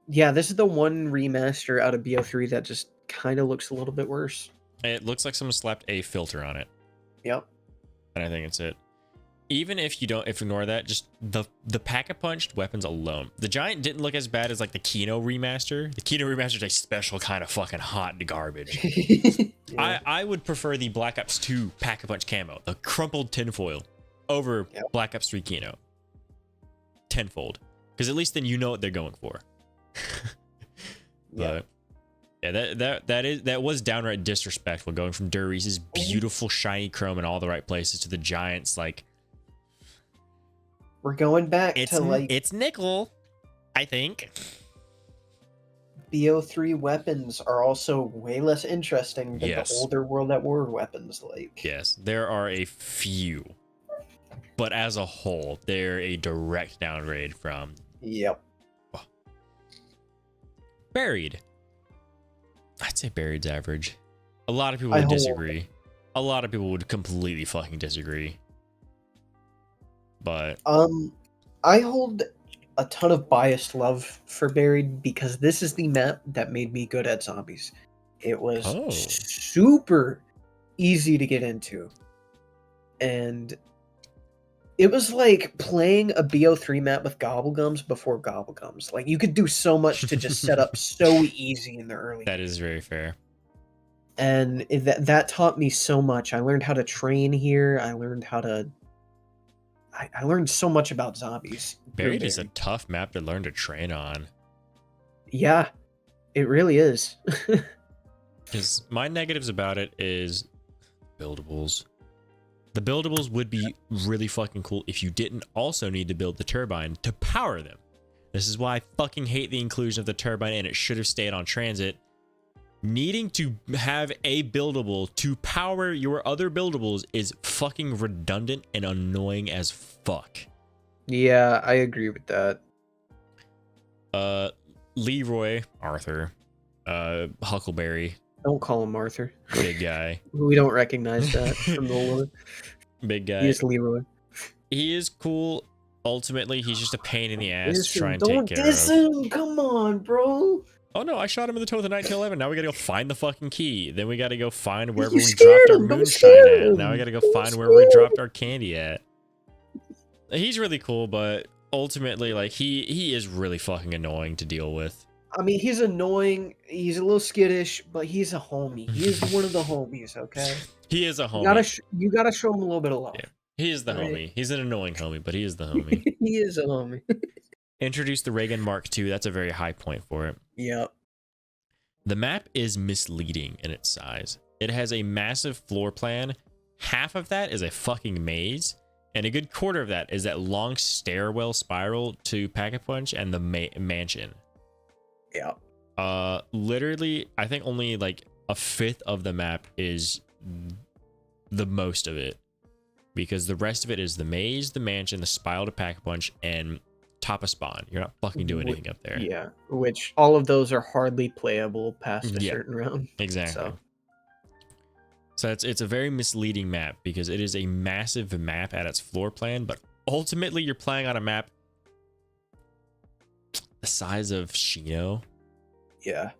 Yeah, this is the one remaster out of BO3 that just kind of looks a little bit worse. It looks like someone slapped a filter on it. Yep. And I think it's it. Even if you ignore that, just the pack-a-punched weapons alone. The Giant didn't look as bad as like the Kino remaster. The Kino remaster is a special kind of fucking hot garbage. I would prefer the Black Ops 2 pack-a-punch camo, the crumpled tinfoil, over Black Ops 3 Kino. Tenfold. Because at least then you know what they're going for. But yeah, that was downright disrespectful, going from Derice's beautiful shiny chrome in all the right places to the Giant's like. We're going back to like it's nickel, I think. BO3 weapons are also way less interesting than the older World at War weapons. Like yes, there are a few, but as a whole, they're a direct downgrade from. Yep. Oh. Buried. I'd say Buried's average. A lot of people would disagree. A lot of people would completely fucking disagree. But I hold a ton of biased love for Buried because this is the map that made me good at zombies. It was super easy to get into. And It was like playing a BO3 map with Gobblegums before Gobblegums. Like, you could do so much to just set up so easy in the early That game. is very fair. And that taught me so much. I learned how to train here. I learned how to... I learned so much about zombies. Buried is a tough map to learn to train on. Yeah, it really is. Because my negatives about it is buildables. The buildables would be really fucking cool if you didn't also need to build the turbine to power them. This is why I fucking hate the inclusion of the turbine, and it should have stayed on transit. Needing to have a buildable to power your other buildables is fucking redundant and annoying as fuck. Yeah, I agree with that. Leroy, Arthur, Huckleberry. Don't call him Arthur. Big guy. We don't recognize that from the lore. Big guy. He is Leroy. He is cool. Ultimately, he's just a pain in the ass to try and Don't take care diss of. him. Come on, bro. Oh no, I shot him in the toe with a 1911. Now we gotta go find the fucking key. Then we gotta go find wherever You we dropped our scared him. Don't moonshine scare at. him. Now we gotta go Don't find where we scare dropped him. our candy at. He's really cool, but ultimately, like, he is really fucking annoying to deal with. I mean, he's annoying. He's a little skittish, but he's a homie. He is one of the homies, okay? He is a homie. You gotta show him a little bit of love. Yeah. He is the Right. homie. He's an annoying homie, but he is the homie. He is a homie. Introduce the Reagan Mark II. That's a very high point for it. Yep. The map is misleading in its size. It has a massive floor plan. Half of that is a fucking maze, and a good quarter of that is that long stairwell spiral to Pack-a-Punch and the mansion. Yeah. Literally, I think only like a fifth of the map is the most of it, because the rest of it is the maze, the mansion, the spiral to Pack-a-Punch, and top of spawn. You're not fucking doing anything up there. Yeah, which all of those are hardly playable past a certain round. Exactly. So it's a very misleading map because it is a massive map at its floor plan, but ultimately you're playing on a map the size of Shino. Yeah.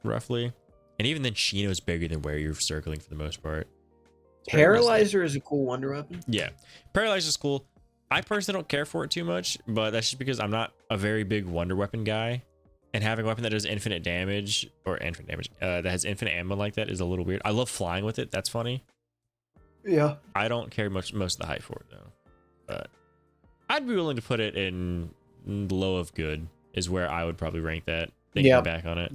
Roughly. And even then, Shino's bigger than where you're circling for the most part. Paralyzer is a cool wonder weapon. Yeah. Paralyzer is cool. I personally don't care for it too much, but that's just because I'm not a very big wonder weapon guy. And having a weapon that does infinite damage, that has infinite ammo like that is a little weird. I love flying with it. That's funny. Yeah. I don't care most of the hype for it, though. But I'd be willing to put it in low of good is where I would probably rank that. Thinking back on it.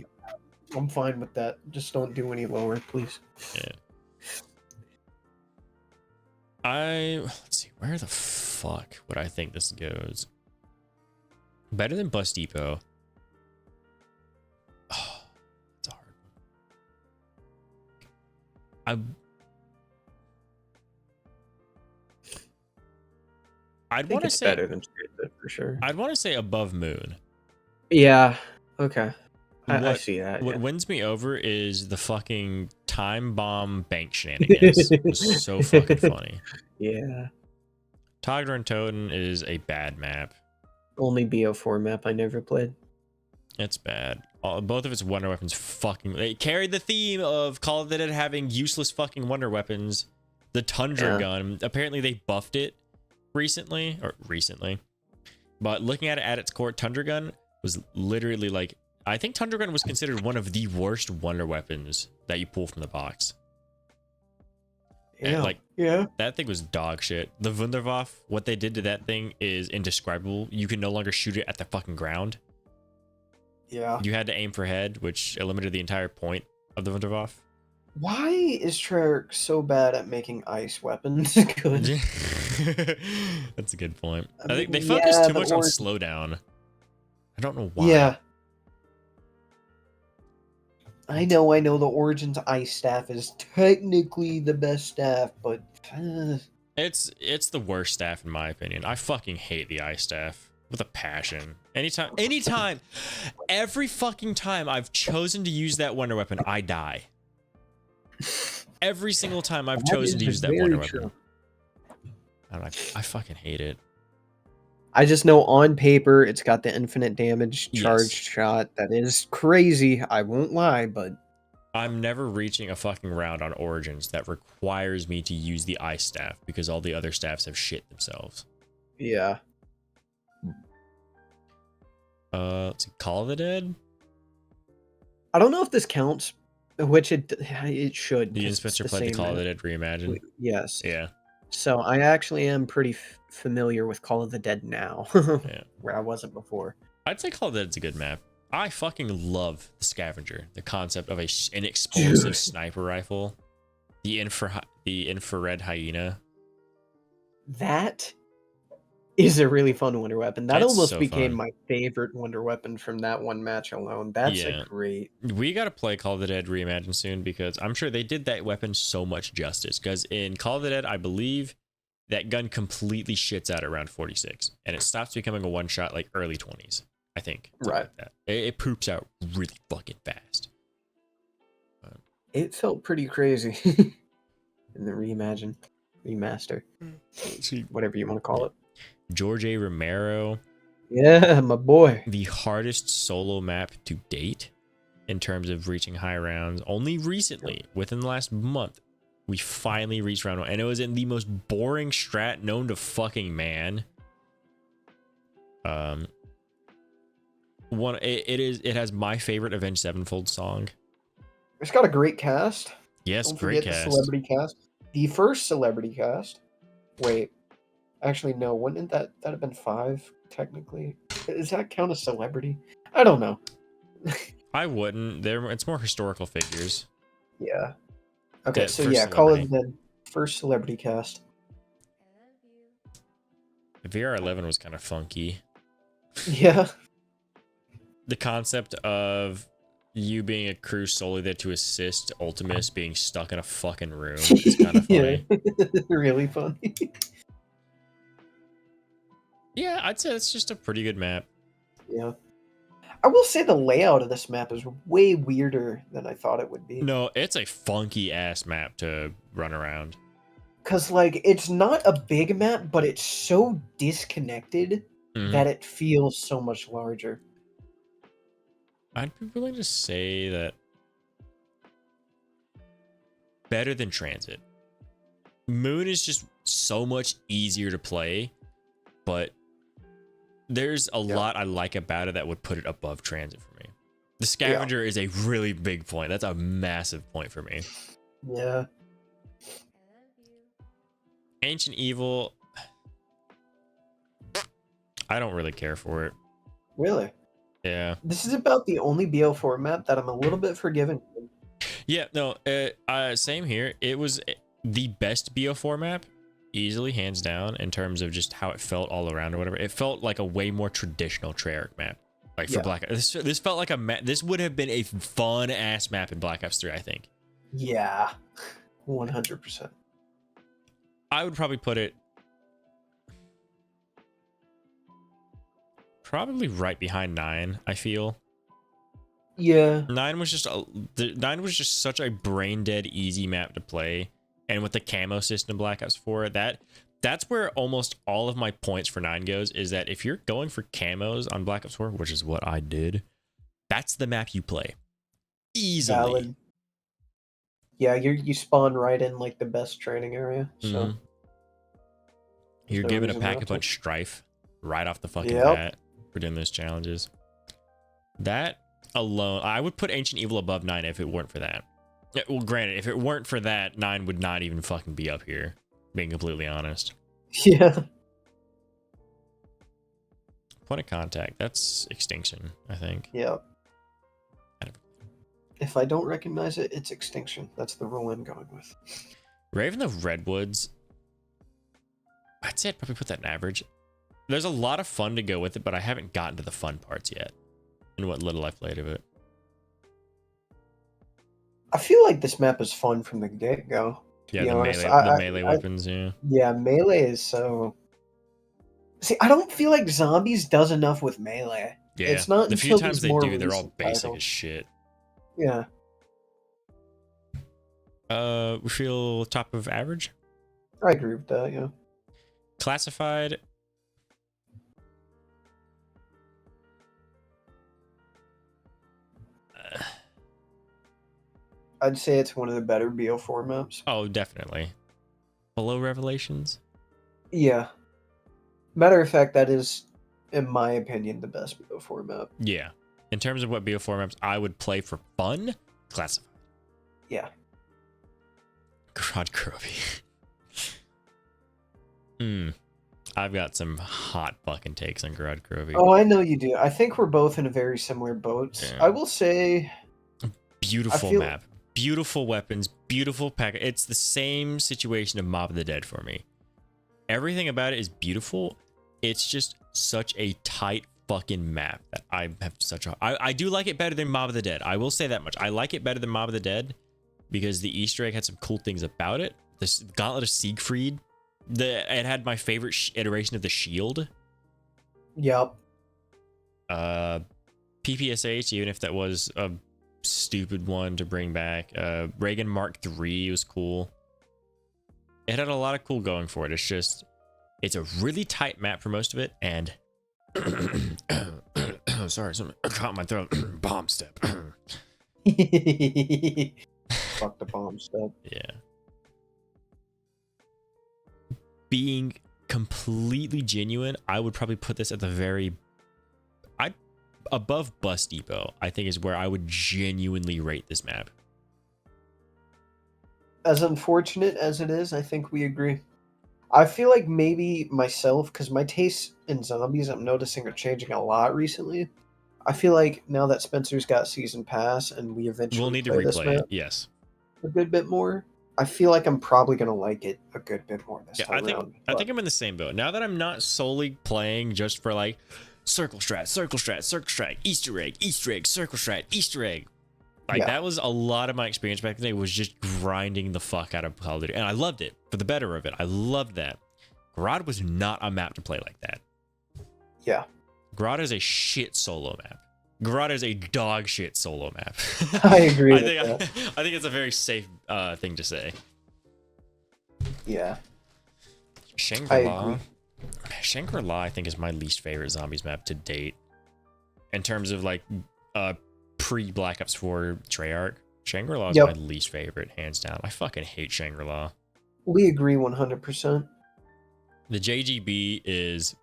I'm fine with that. Just don't do any lower, please. Yeah. Let's see, where the fuck would I think this goes? Better than Bus Depot. Oh, it's a hard one. I'd want to say better than Straight Zip for sure. I'd want to say above Moon. Yeah. Okay. I see that. What wins me over is the fucking time bomb bank shenanigans. It was so fucking funny. Yeah. Togger and Toten is a bad map. Only BO4 map I never played. It's bad. Both of its wonder weapons they carried the theme of Call of Duty having useless fucking wonder weapons. The Tundra gun, apparently they buffed it recently. But looking at it at its core, Tundra gun was literally like, I think Tundra gun was considered one of the worst wonder weapons that you pull from the box. Yeah. And that thing was dog shit. The Wunderwaffe, what they did to that thing is indescribable. You can no longer shoot it at the fucking ground. Yeah. You had to aim for head, which eliminated the entire point of the Wunderwaffe. Why is Treyarch so bad at making ice weapons good? That's a good point. I I think they mean, focus too the much on slowdown. I don't know why. Yeah. I know the Origins ice staff is technically the best staff, but It's the worst staff in my opinion. I fucking hate the ice staff with a passion. Anytime, every fucking time I've chosen to use that wonder weapon, I die. Every single time I've chosen to use that wonder weapon. I fucking hate it. I just know on paper it's got the infinite damage charged shot. That is crazy. I won't lie, but I'm never reaching a fucking round on Origins that requires me to use the ice staff because all the other staffs have shit themselves. Yeah. Let's see, Call of the Dead. I don't know if this counts, which it should. You and 'Cause it's Spencer the played the same Call of map. the Dead Reimagined. Yes. Yeah. So I actually am pretty familiar with Call of the Dead now, Yeah. where I wasn't before. I'd say Call of the Dead's a good map. I fucking love the Scavenger, the concept of an explosive sniper rifle, the infrared hyena. That is a really fun wonder weapon. That It's almost so became fun. my favorite wonder weapon from that one match alone. That's a great. We got to play Call of the Dead Reimagined soon because I'm sure they did that weapon so much justice. Because in Call of the Dead, I believe that gun completely shits out at around 46, and it stops becoming a one shot like early 20s. I think. Right. Like that. It poops out really fucking fast. It felt pretty crazy in the remaster, whatever you want to call it. George A. Romero. Yeah, my boy. The hardest solo map to date in terms of reaching high rounds. Only recently, within the last month, we finally reached round 1, and it was in the most boring strat known to fucking man. It has my favorite Avenged Sevenfold song. It's got a great cast. Yes, Don't great forget cast. the celebrity cast. The first celebrity cast. Wait, actually no. Wouldn't that have been 5 technically? Does that count as celebrity? I don't know. I wouldn't. It's more historical figures. Yeah. Okay, so First yeah, Call of celebrity. the Dead first celebrity cast. VR11 was kind of funky. Yeah. The concept of you being a crew solely there to assist Ultimus being stuck in a fucking room is kind of funny. Really funny. Yeah, I'd say it's just a pretty good map. Yeah. I will say the layout of this map is way weirder than I thought it would be. No, it's a funky ass map to run around. Because, like, it's not a big map, but it's so disconnected that it feels so much larger. I'd be willing to say that better than Transit. Moon is just so much easier to play, but there's a lot I like about it that would put it above Transit for me. The Scavenger is a really big point. That's a massive point for me. Yeah. Ancient Evil, I don't really care for it. Really? Yeah. This is about the only BO4 map that I'm a little bit forgiving. Yeah, no, same here. It was the best BO4 map, easily, hands down, in terms of just how it felt all around or whatever. It felt like a way more traditional Treyarch map. Like for Black Ops. This felt like a map. This would have been a fun ass map in Black Ops 3, I think. Yeah. 100%. I would probably put it probably right behind 9, I feel. Yeah. 9 was just such a brain dead easy map to play, and with the camo system Black Ops 4, that's where almost all of my points for 9 goes, is that if you're going for camos on Black Ops 4, which is what I did, that's the map you play easily. Valid. Yeah, you spawn right in like the best training area, so you're given a pack-a-punch strife right off the fucking bat for doing those challenges. That alone, I would put Ancient Evil above 9 if it weren't for that. Well, granted, if it weren't for that, 9 would not even fucking be up here, being completely honest. Yeah. Point of contact, that's Extinction, I think. Yeah. If I don't recognize it, it's Extinction. That's the rule I'm going with. Raven of Redwoods, I'd say I'd probably put that in average. There's a lot of fun to go with it, but I haven't gotten to the fun parts yet in what little I've played of it. I feel like this map is fun from the get-go. Yeah, the melee weapons, yeah. Yeah, melee is so... See, I don't feel like Zombies does enough with melee. Yeah, it's not the few until times these they more do, they're all recent basic titles. as shit. Yeah. We feel top of average? I agree with that, yeah. Classified. I'd say it's one of the better BO4 maps. Oh, definitely. Below Revelations? Yeah. Matter of fact, that is, in my opinion, the best BO4 map. Yeah. In terms of what BO4 maps I would play for fun, Classified. Yeah. Grod Groovy. I've got some hot fucking takes on Grod Groovy. Oh, I know you do. I think we're both in a very similar boat. Yeah. I will say... Beautiful map. Beautiful weapons. Beautiful pack. It's the same situation of Mob of the Dead for me. Everything about it is beautiful. It's just such a tight fucking map that I have such a... I do like it better than Mob of the Dead. I will say that much. I like it better than Mob of the Dead because the Easter egg had some cool things about it. This Gauntlet of Siegfried. It had my favorite iteration of the shield. Yep. PPSH, even if that was a stupid one to bring back. Reagan Mark III was cool. It had a lot of cool going for it. It's a really tight map for most of it, and sorry, something caught my throat. Bomb step. Fuck the bomb step. Yeah. Being completely genuine, I would probably put this at the very... above Bus Depot, I think is where I would genuinely rate this map. As unfortunate as it is, I think we agree. I feel like maybe myself, because my tastes in zombies I'm noticing are changing a lot recently. I feel like now that Spencer's got Season Pass and we eventually We'll need to play this replay map it, yes. a good bit more, I feel like I'm probably going to like it a good bit more this time around. I think I'm in the same boat. Now that I'm not solely playing just for like circle strat, Easter egg, circle strat, Easter egg. Like that was a lot of my experience back in the day, was just grinding the fuck out of Call of Duty. And I loved it for the better of it. I loved that. Grod was not a map to play like that. Yeah. Grod is a shit solo map. Grod is a dog shit solo map. I agree with that. I think it's a very safe thing to say. Yeah. Shangri-La. Shangri-La, I think, is my least favorite zombies map to date. In terms of like pre-Black Ops 4 Treyarch, Shangri-La is my least favorite, hands down. I fucking hate Shangri-La. We agree 100%. The JGB is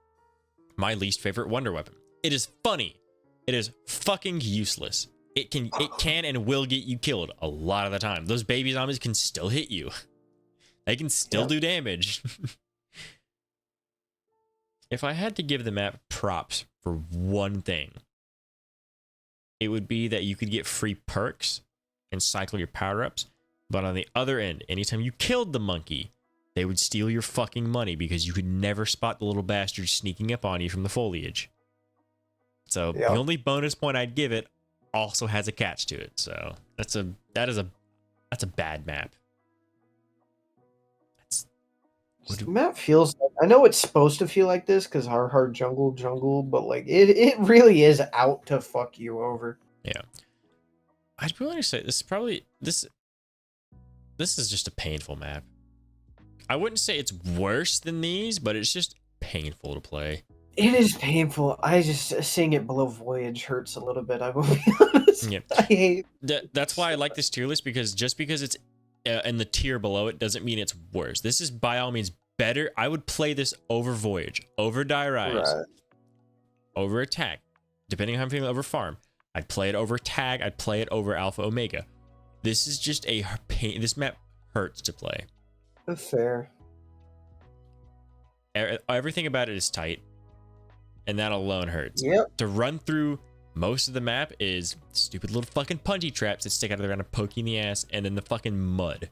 my least favorite wonder weapon. It is funny. It is fucking useless. It can and will get you killed a lot of the time. Those baby zombies can still hit you. They can still do damage. If I had to give the map props for one thing, it would be that you could get free perks and cycle your power-ups, but on the other end, anytime you killed the monkey, they would steal your fucking money because you could never spot the little bastard sneaking up on you from the foliage. So the only bonus point I'd give it also has a catch to it. So that's a bad map. The map feels like, I know it's supposed to feel like this because hard jungle, but like it really is out to fuck you over. Yeah. I'd be willing to say this is probably this is just a painful map. I wouldn't say it's worse than these, but it's just painful to play. It is painful. I just seeing it below Voyage hurts a little bit. I will be honest. Yeah. I hate. That's why I like this tier list, because just because it's in the tier below it doesn't mean it's worse. This is by all means better. I would play this over Voyage, over Die Rise, over Attack, depending on how I'm feeling, over Farm. I'd play it over Tag. I'd play it over Alpha Omega. This is just a pain. This map hurts to play. That's fair. Everything about it is tight, and that alone hurts. Yep. To run through most of the map is stupid little fucking punchy traps that stick out of the ground and poke you in the ass, and then the fucking mud.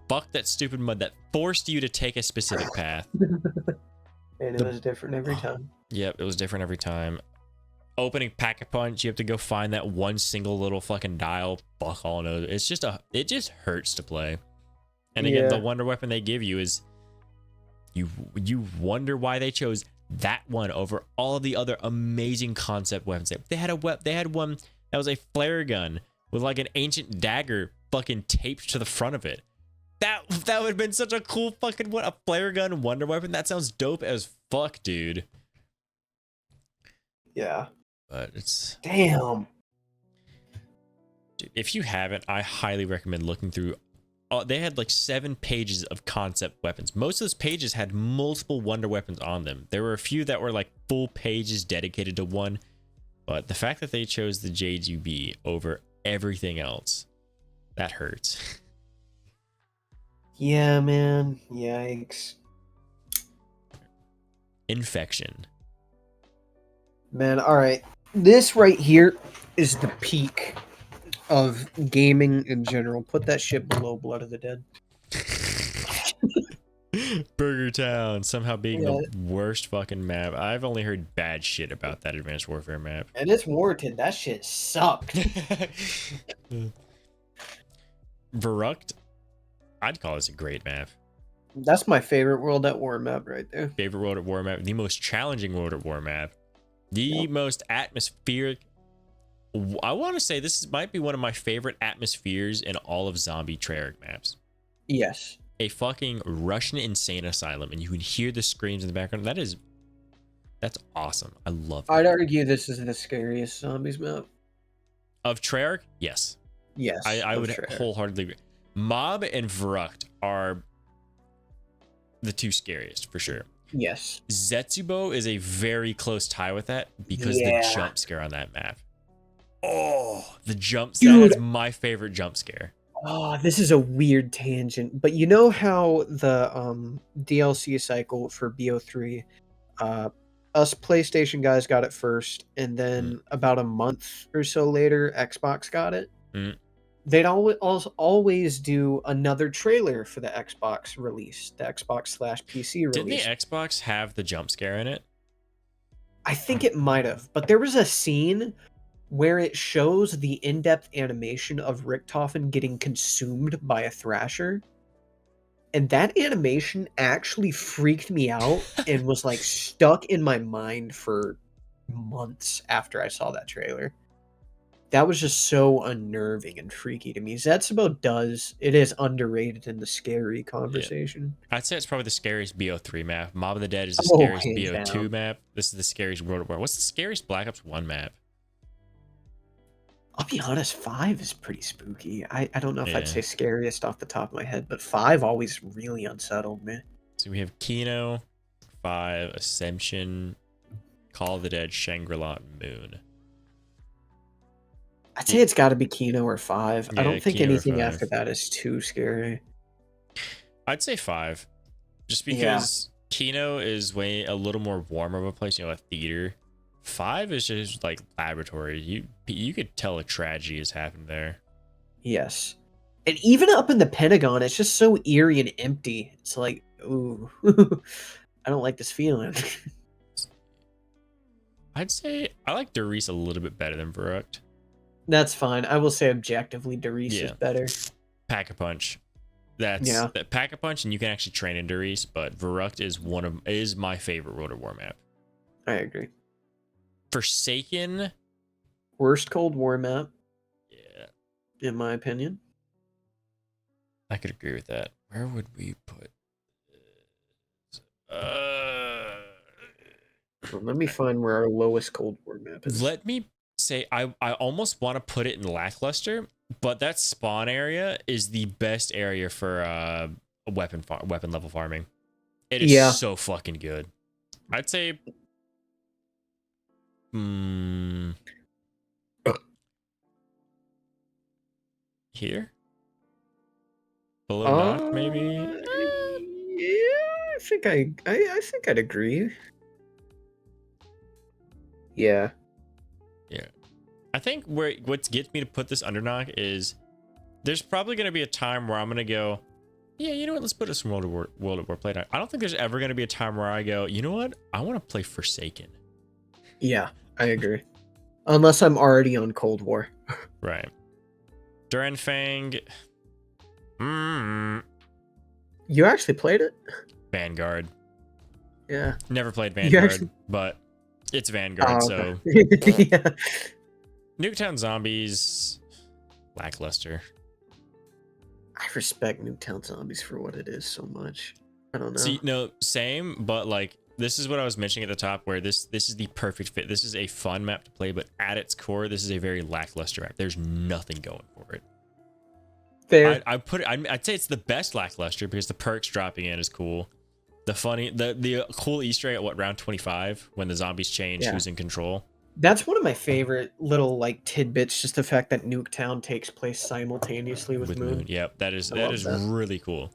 Fuck that stupid mud that forced you to take a specific path. And it was different every time. Yep, it was different every time. Opening Pack-a-Punch, you have to go find that one single little fucking dial. Fuck all knows. It's just it just hurts to play. And again, the wonder weapon they give you is you wonder why they chose that one over all of the other amazing concept weapons. They had one that was a flare gun with like an ancient dagger fucking taped to the front of it. That would have been such a cool fucking a flare gun wonder weapon. That sounds dope as fuck, dude. Yeah. But it's damn. Dude, if you haven't, I highly recommend looking through. They had like 7 pages of concept weapons. Most of those pages had multiple wonder weapons on them. There were a few that were like full pages dedicated to one, but the fact that they chose the JGB over everything else, that hurts. Yeah, man. Yikes. Infection. Man, all right. This right here is the peak of gaming in general. Put that shit below Blood of the Dead. Burger Town somehow being Yeah. the worst fucking map. I've only heard bad shit about that Advanced Warfare map. And it's warranted. That shit sucked. Verrucht, I'd call this a great map. That's my favorite World at War map right there. Favorite World at War map, the most challenging World at War map, the most atmospheric. I want to say this might be one of my favorite atmospheres in all of zombie Treyarch maps. Yes. A fucking Russian insane asylum, and you can hear the screams in the background. That's awesome. I love that. I'd argue this is the scariest zombies map. Of Treyarch, yes. Yes. I would wholeheartedly agree. Mob and Verrucht are the two scariest for sure. Yes. Zetsubo is a very close tie with that because the jump scare on that map. Oh, the jump scare. That's my favorite jump scare. Oh, this is a weird tangent, but you know how the DLC cycle for BO3, us PlayStation guys got it first, and then about a month or so later, Xbox got it. They'd always do another trailer for the Xbox release, the Xbox/PC release. Didn't the Xbox have the jump scare in it? I think it might have, but there was a scene where it shows the in-depth animation of Richtofen getting consumed by a thrasher. And that animation actually freaked me out and was like stuck in my mind for months after I saw that trailer. That was just so unnerving and freaky to me. Zetsubo it is underrated in the scary conversation. Yeah. I'd say it's probably the scariest BO3 map. Mob of the Dead is the scariest BO2 map. This is the scariest World at War. What's the scariest Black Ops 1 map? I'll be honest, 5 is pretty spooky. I don't know if I'd say scariest off the top of my head, but 5 always really unsettled me. So we have Kino, 5, Ascension, Call of the Dead, Shangri-La, Moon. I'd say it's got to be Kino or 5. Yeah, I don't think Kino anything after that is too scary. I'd say 5. Just because Kino is a little more warm of a place, a theater. 5 is just like laboratory. You could tell a tragedy has happened there. Yes. And even up in the Pentagon, it's just so eerie and empty. It's like, ooh, I don't like this feeling. I'd say I like Doris a little bit better than Verrucht. That's fine. I will say objectively, Doris is better. Pack-a-Punch. That Pack-a-Punch, and you can actually train in Doris, but Verrucht is my favorite World at War map. I agree. Forsaken. Worst Cold War map. Yeah. In my opinion. I could agree with that. Where would we put this? Well, let me find where our lowest Cold War map is. Let me say I almost want to put it in Lackluster, but that spawn area is the best area for weapon level farming. It is so fucking good. I'd say here? Below knock, maybe? Yeah, I think I'd agree. Yeah. Yeah. I think what gets me to put this under knock is there's probably going to be a time where I'm going to go, yeah, you know what? Let's put some World at War play. I don't think there's ever going to be a time where I go, you know what? I want to play Forsaken. Yeah, I agree. Unless I'm already on Cold War. Right. Duran Fang. You actually played it? Vanguard. Yeah. Never played Vanguard, but it's Vanguard, so. Yeah. Nuketown Zombies. Lackluster. I respect Nuketown Zombies for what it is so much. I don't know. See, no, same, but like this is what I was mentioning at the top, where this is the perfect fit. This is a fun map to play, but at its core, this is a very lackluster map. There's nothing going for it. Fair. I'd say it's the best lackluster because the perks dropping in is cool. The cool Easter egg at what, round 25 when the zombies change who's in control. That's one of my favorite little like tidbits. Just the fact that Nuketown takes place simultaneously with Moon. Yep, that is really cool.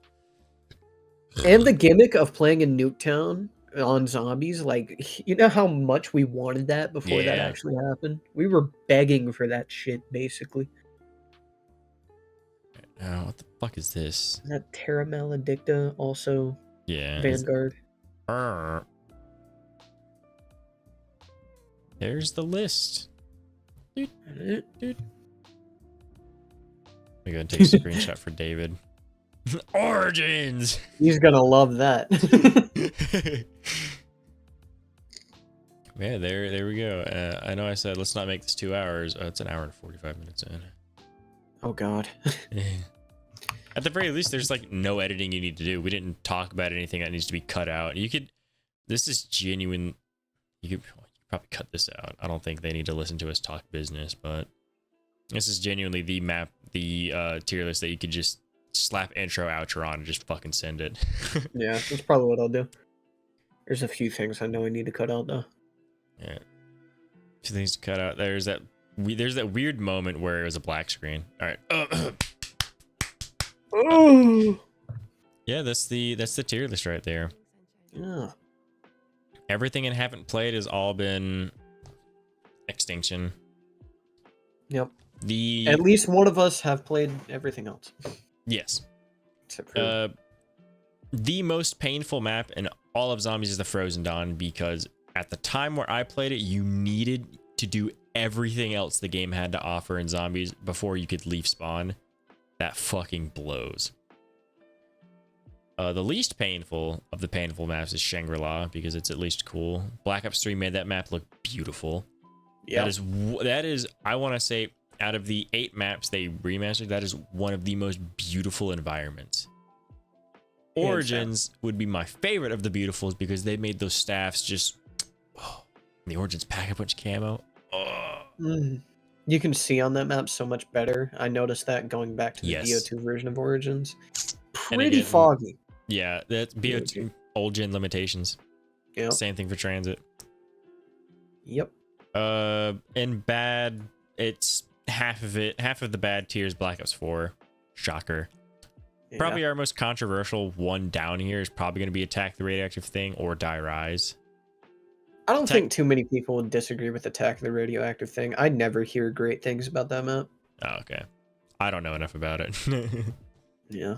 And the gimmick of playing in Nuketown on zombies, like, you know how much we wanted that before that actually happened? We were begging for that shit, basically. Oh, what the fuck is this? Is that Terra Maledicta also? Yeah. Vanguard. There's the list. Dude. Let me go and take a screenshot for David. Origins! He's gonna love that. Yeah, there we go. I know I said let's not make this 2 hours. It's an hour and 45 minutes in. Oh god. At the very least, there's like no editing you need to do. We didn't talk about anything that needs to be cut out. This is genuine. You could probably cut this out. I don't think they need to listen to us talk business, but this is genuinely the map, the tier list that you could just slap intro, outro on and just fucking send it. Yeah, that's probably what I'll do. There's a few things I know I need to cut out though. Yeah. A few things to cut out. There's that weird moment where it was a black screen. All right. Oh. Yeah, that's the tier list right there. Yeah. Everything I haven't played has all been Extinction. Yep. At least one of us have played everything else. Yes. Except for the most painful map in all of Zombies is the Frozen Dawn, because at the time where I played it, you needed to do everything else the game had to offer in Zombies before you could leave spawn. That fucking blows. The least painful of the painful maps is Shangri-La, because it's at least cool. Black Ops 3 made that map look beautiful. Yeah. That is, I want to say, out of the 8 maps they remastered, that is one of the most beautiful environments. Origins would be my favorite of the beautifuls, because they made those staffs just... Oh, the Origins pack a bunch of camo. Oh. You can see on that map so much better. I noticed that going back to the BO2 version of Origins. Pretty foggy. Yeah, that's BO2 old gen limitations. Yep. Same thing for transit. Yep. In bad, it's half of the bad tier is Black Ops 4. Shocker. Yeah. Probably our most controversial one down here is probably going to be Attack the Radioactive Thing or Die Rise. I don't think too many people would disagree with Attack the Radioactive Thing. I never hear great things about that map. Oh, okay. I don't know enough about it. Yeah.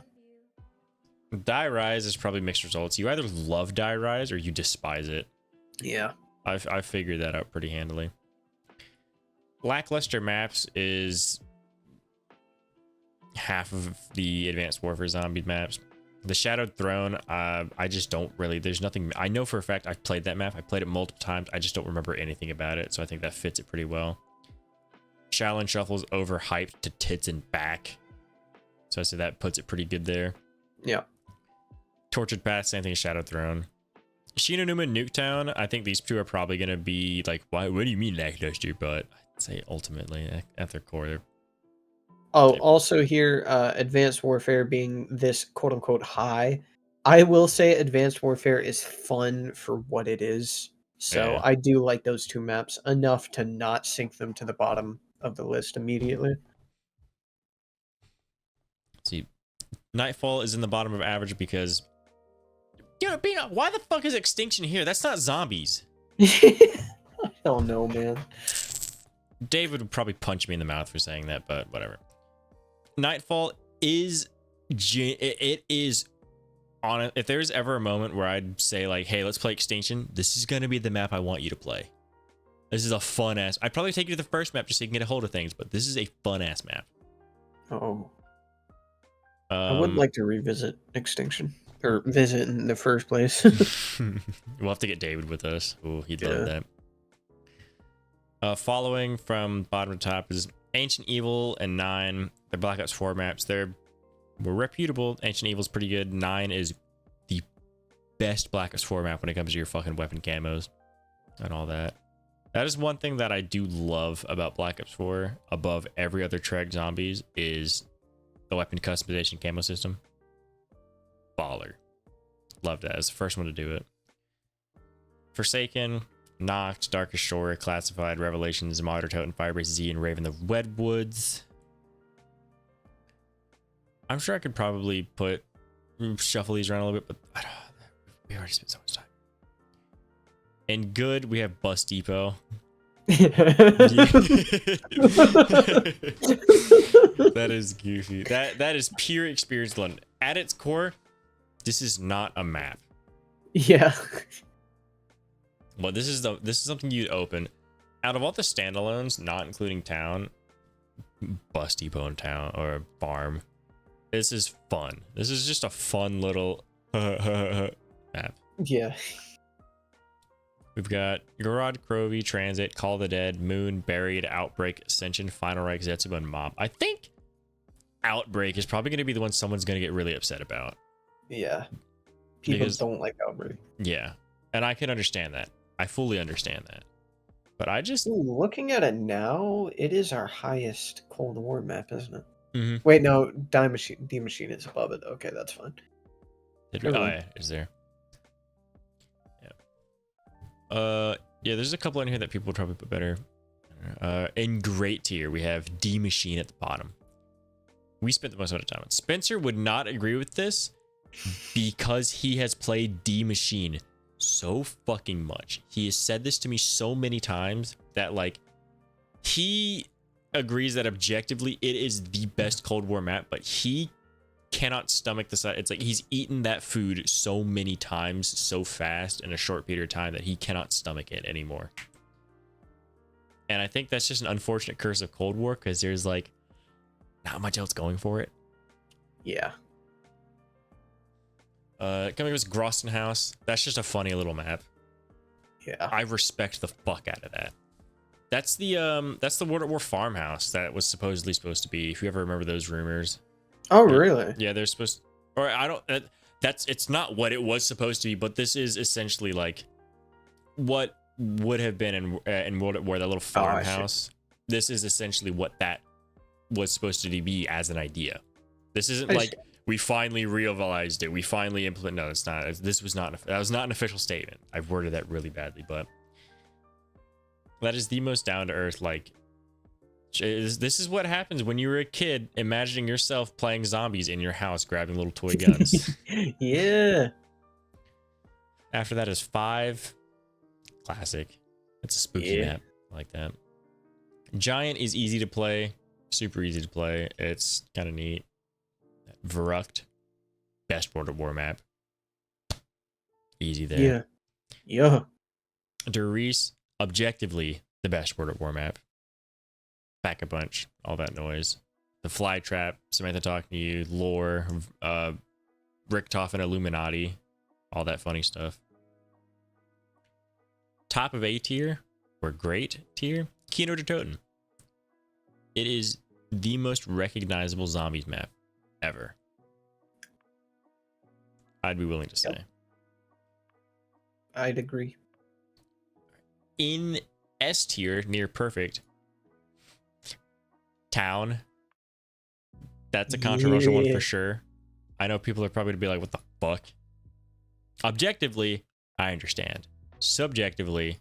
Die Rise is probably mixed results. You either love Die Rise or you despise it. Yeah. I figured that out pretty handily. Lackluster maps is half of the Advanced Warfare zombie maps. The Shadowed Throne, I just don't really... There's nothing... I know for a fact I've played that map. I played it multiple times. I just don't remember anything about it, so I think that fits it pretty well. Shaolin Shuffle's overhyped to tits and back, so I say that puts it pretty good there. Yeah. Tortured Path, same thing as Shadowed Throne. Shinonuma and Nuketown, I think these two are probably going to be like, what do you mean lackluster? But I'd say ultimately, at their core, they're... Oh, also here, Advanced Warfare being this quote-unquote high, I will say Advanced Warfare is fun for what it is. So I do like those two maps enough to not sink them to the bottom of the list immediately. See, Nightfall is in the bottom of average because... Bino, why the fuck is Extinction here? That's not zombies. I don't know, man. David would probably punch me in the mouth for saying that, but whatever. Nightfall is... It is... on if there's ever a moment where I'd say, like, hey, let's play Extinction, this is going to be the map I want you to play. This is a fun-ass... I'd probably take you to the first map just so you can get a hold of things, but this is a fun-ass map. Oh. I would like to revisit Extinction. Or visit in the first place. We'll have to get David with us. Oh, he'd love that. Following from bottom to top is Ancient Evil and 9. They're Black Ops 4 maps. They're reputable. Ancient Evil's pretty good. 9 is the best Black Ops 4 map when it comes to your fucking weapon camos and all that. That is one thing that I do love about Black Ops 4 above every other Trek Zombies is the weapon customization camo system. Baller. Love that. It's the first one to do it. Forsaken, Noct, Darkest Shore, Classified, Revelations, Modern Totem, Firebase Z, and Raven the Redwoods. I'm sure I could probably shuffle these around a little bit, but we already spent so much time. And good, we have Bus Depot. That is goofy. That is pure experience alone. At its core, this is not a map. Yeah. Well, this is something you'd open. Out of all the standalones, not including town, Bus Depot and town or farm, this is fun. This is just a fun little map. Yeah. We've got Garad, Crovey, Transit, Call of the Dead, Moon, Buried, Outbreak, Ascension, Final Reich, Zetsuba, and Mob. I think Outbreak is probably going to be the one someone's going to get really upset about. Yeah. People don't like Outbreak. Yeah. And I can understand that. I fully understand that. But I just... Looking at it now, it is our highest Cold War map, isn't it? Mm-hmm. Wait, no. Die Machine is above it. Okay, that's fine. Oh, yeah. Is there? Yeah, there's a couple in here that people would probably put better. In great tier, we have D Machine at the bottom. We spent the most amount of time on. Spencer would not agree with this because he has played D Machine so fucking much. He has said this to me so many times that like he agrees that objectively it is the best Cold War map, but he cannot stomach the side. It's like he's eaten that food so many times so fast in a short period of time that he cannot stomach it anymore. And I think that's just an unfortunate curse of Cold War because there's like not much else going for it. Yeah. Coming with Groston House. That's just a funny little map. Yeah. I respect the fuck out of that. That's the World at War farmhouse that was supposedly supposed to be. If you ever remember those rumors. Oh, really? Yeah, they're supposed to, or I don't, it's not what it was supposed to be, but this is essentially like what would have been in World at War, that little farmhouse. This is essentially what that was supposed to be as an idea. This isn't like we finally realized it. We finally implement. No, it's not. That was not an official statement. I've worded that really badly, but that is the most down to earth, like, this is what happens when you were a kid imagining yourself playing zombies in your house, grabbing little toy guns. Yeah. After that is 5. Classic. It's a spooky map. I like that. Giant is easy to play. Super easy to play. It's kind of neat. Verrucht. Best World at War map. Easy there. Yeah. Yeah. Derice. Objectively the best World at War map. Back a bunch, all that noise. The Fly Trap, Samantha talking to you, lore, Richtofen Illuminati, all that funny stuff. Top of A tier, or great tier, Kino der Toten. It is the most recognizable zombies map ever. I'd be willing to say. Yep. I'd agree. In S tier, near perfect, Town. That's a controversial one for sure. I know people are probably gonna be like, what the fuck? Objectively, I understand. Subjectively,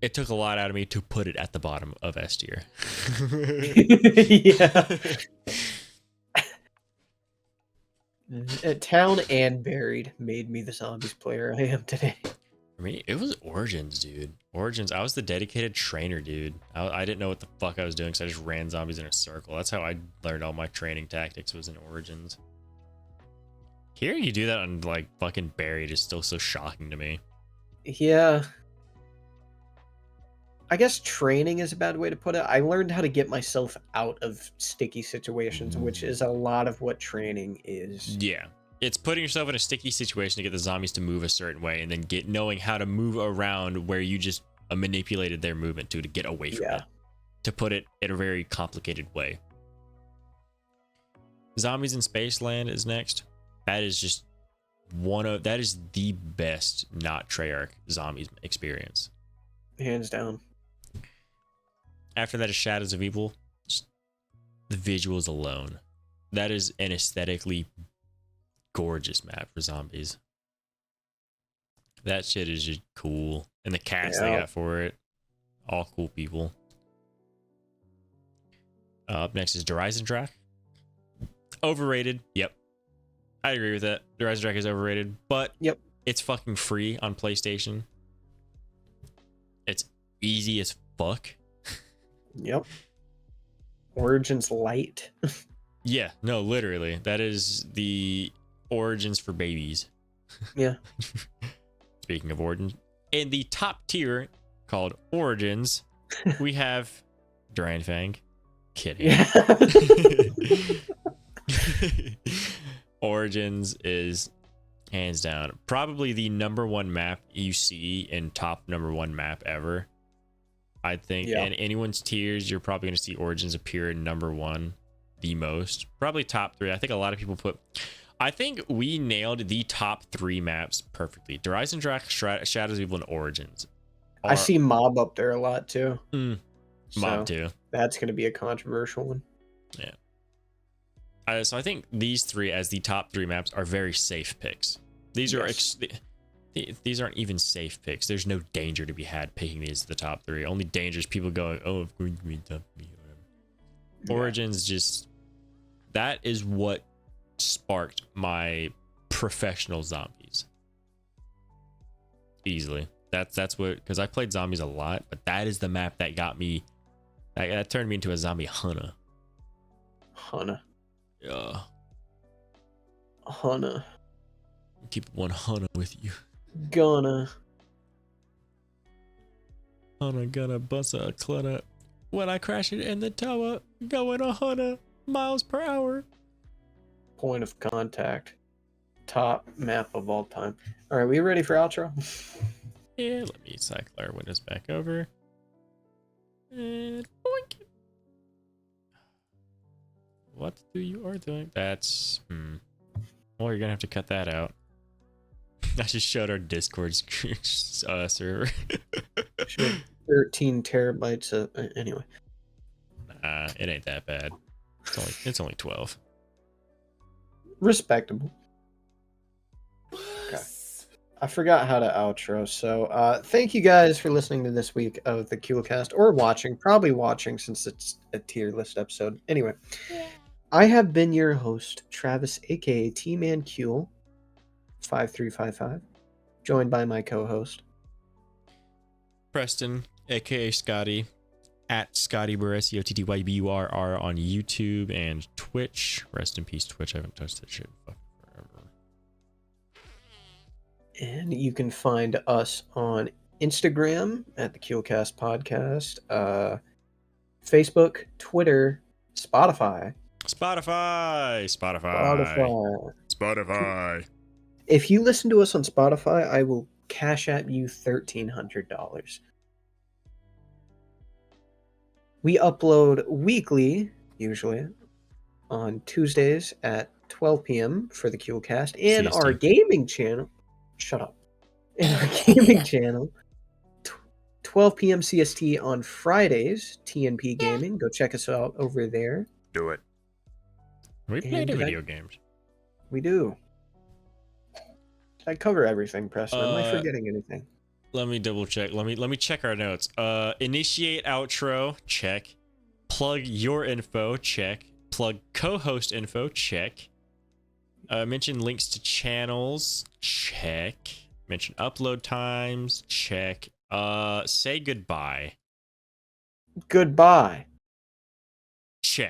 it took a lot out of me to put it at the bottom of S tier. Yeah. Town and Buried made me the zombies player I am today. For me, it was Origins, dude. Origins, I was the dedicated trainer, dude. I didn't know what the fuck I was doing, so I just ran zombies in a circle. That's how I learned all my training tactics, was in Origins. Hearing you do that on, like, fucking Buried is still so shocking to me. Yeah. I guess training is a bad way to put it. I learned how to get myself out of sticky situations, which is a lot of what training is. Yeah. It's putting yourself in a sticky situation to get the zombies to move a certain way and then knowing how to move around where you just manipulated their movement to get away from it. To put it in a very complicated way. Zombies in Spaceland is next. That is just that is the best not Treyarch zombies experience. Hands down. After that is Shadows of Evil. Just the visuals alone. That is an aesthetically gorgeous map for zombies. That shit is just cool. And the cast they got for it. All cool people. Up next is Horizon Track. Overrated. Yep. I agree with that. Horizon Track is overrated, but it's fucking free on PlayStation. It's easy as fuck. Yep. Origins Light. Yeah, no, literally. That is the Origins for babies. Yeah. Speaking of Origins, in the top tier called Origins, we have Duran Fang. Kidding. Yeah. Origins is hands down probably the #1 map you see in top #1 map ever. I think in anyone's tiers, you're probably going to see Origins appear in #1 the most. Probably top 3. I think a lot of people I think we nailed the top 3 maps perfectly. Horizon Track, Shadows of Evil, and Origins. I see Mob up there a lot too. Mob too. That's going to be a controversial one. Yeah. So I think these 3 as the top 3 maps are very safe picks. These are these aren't even safe picks. There's no danger to be had picking these as the top 3. Only danger is people going, oh, if we meet top 3, whatever. Yeah. Origins just, that is what sparked my professional zombies. Easily. That's what, because I played zombies a lot, but that is the map that got me, that turned me into a zombie hunter. Hunter. Yeah. Hunter. Keep one hunter with you. Gonna bust a clutter when I crash it in the tower, going 100 miles per hour. Point of contact. Top map of all time. All right, we ready for outro? Yeah, let me cycle our windows back over. And boink. What you are doing? That's well, you're gonna have to cut that out. I just showed our Discord server. 13 terabytes of anyway. It ain't that bad. It's only 12. Respectable. Okay. I forgot how to outro, so thank you guys for listening to this week of the Kewlcast, or watching, probably watching since it's a tier list episode. Anyway, I have been your host, Travis, aka T-Man Kewl 5355, joined by my co-host Preston, aka Scotty, at Scotty Burr, SCOTTYBURR on YouTube and Twitch. Rest in peace, Twitch. I haven't touched that shit forever. And you can find us on Instagram at the Kewlcast Podcast, Facebook, Twitter, Spotify. If you listen to us on Spotify, I will cash at you $1,300. We upload weekly, usually, on Tuesdays at 12 p.m. for the Kewlcast, and CST. our gaming channel. Shut up. And our gaming channel, 12 p.m. CST on Fridays, TNP Gaming. Go check us out over there. Do it. We play the video games. We do. I cover everything, Preston. Am I forgetting anything? Let me double check. Let me check our notes. Initiate outro, check. Plug your info, check. Plug co-host info, check. Mention links to channels, check. Mention upload times, check. Say goodbye. Goodbye.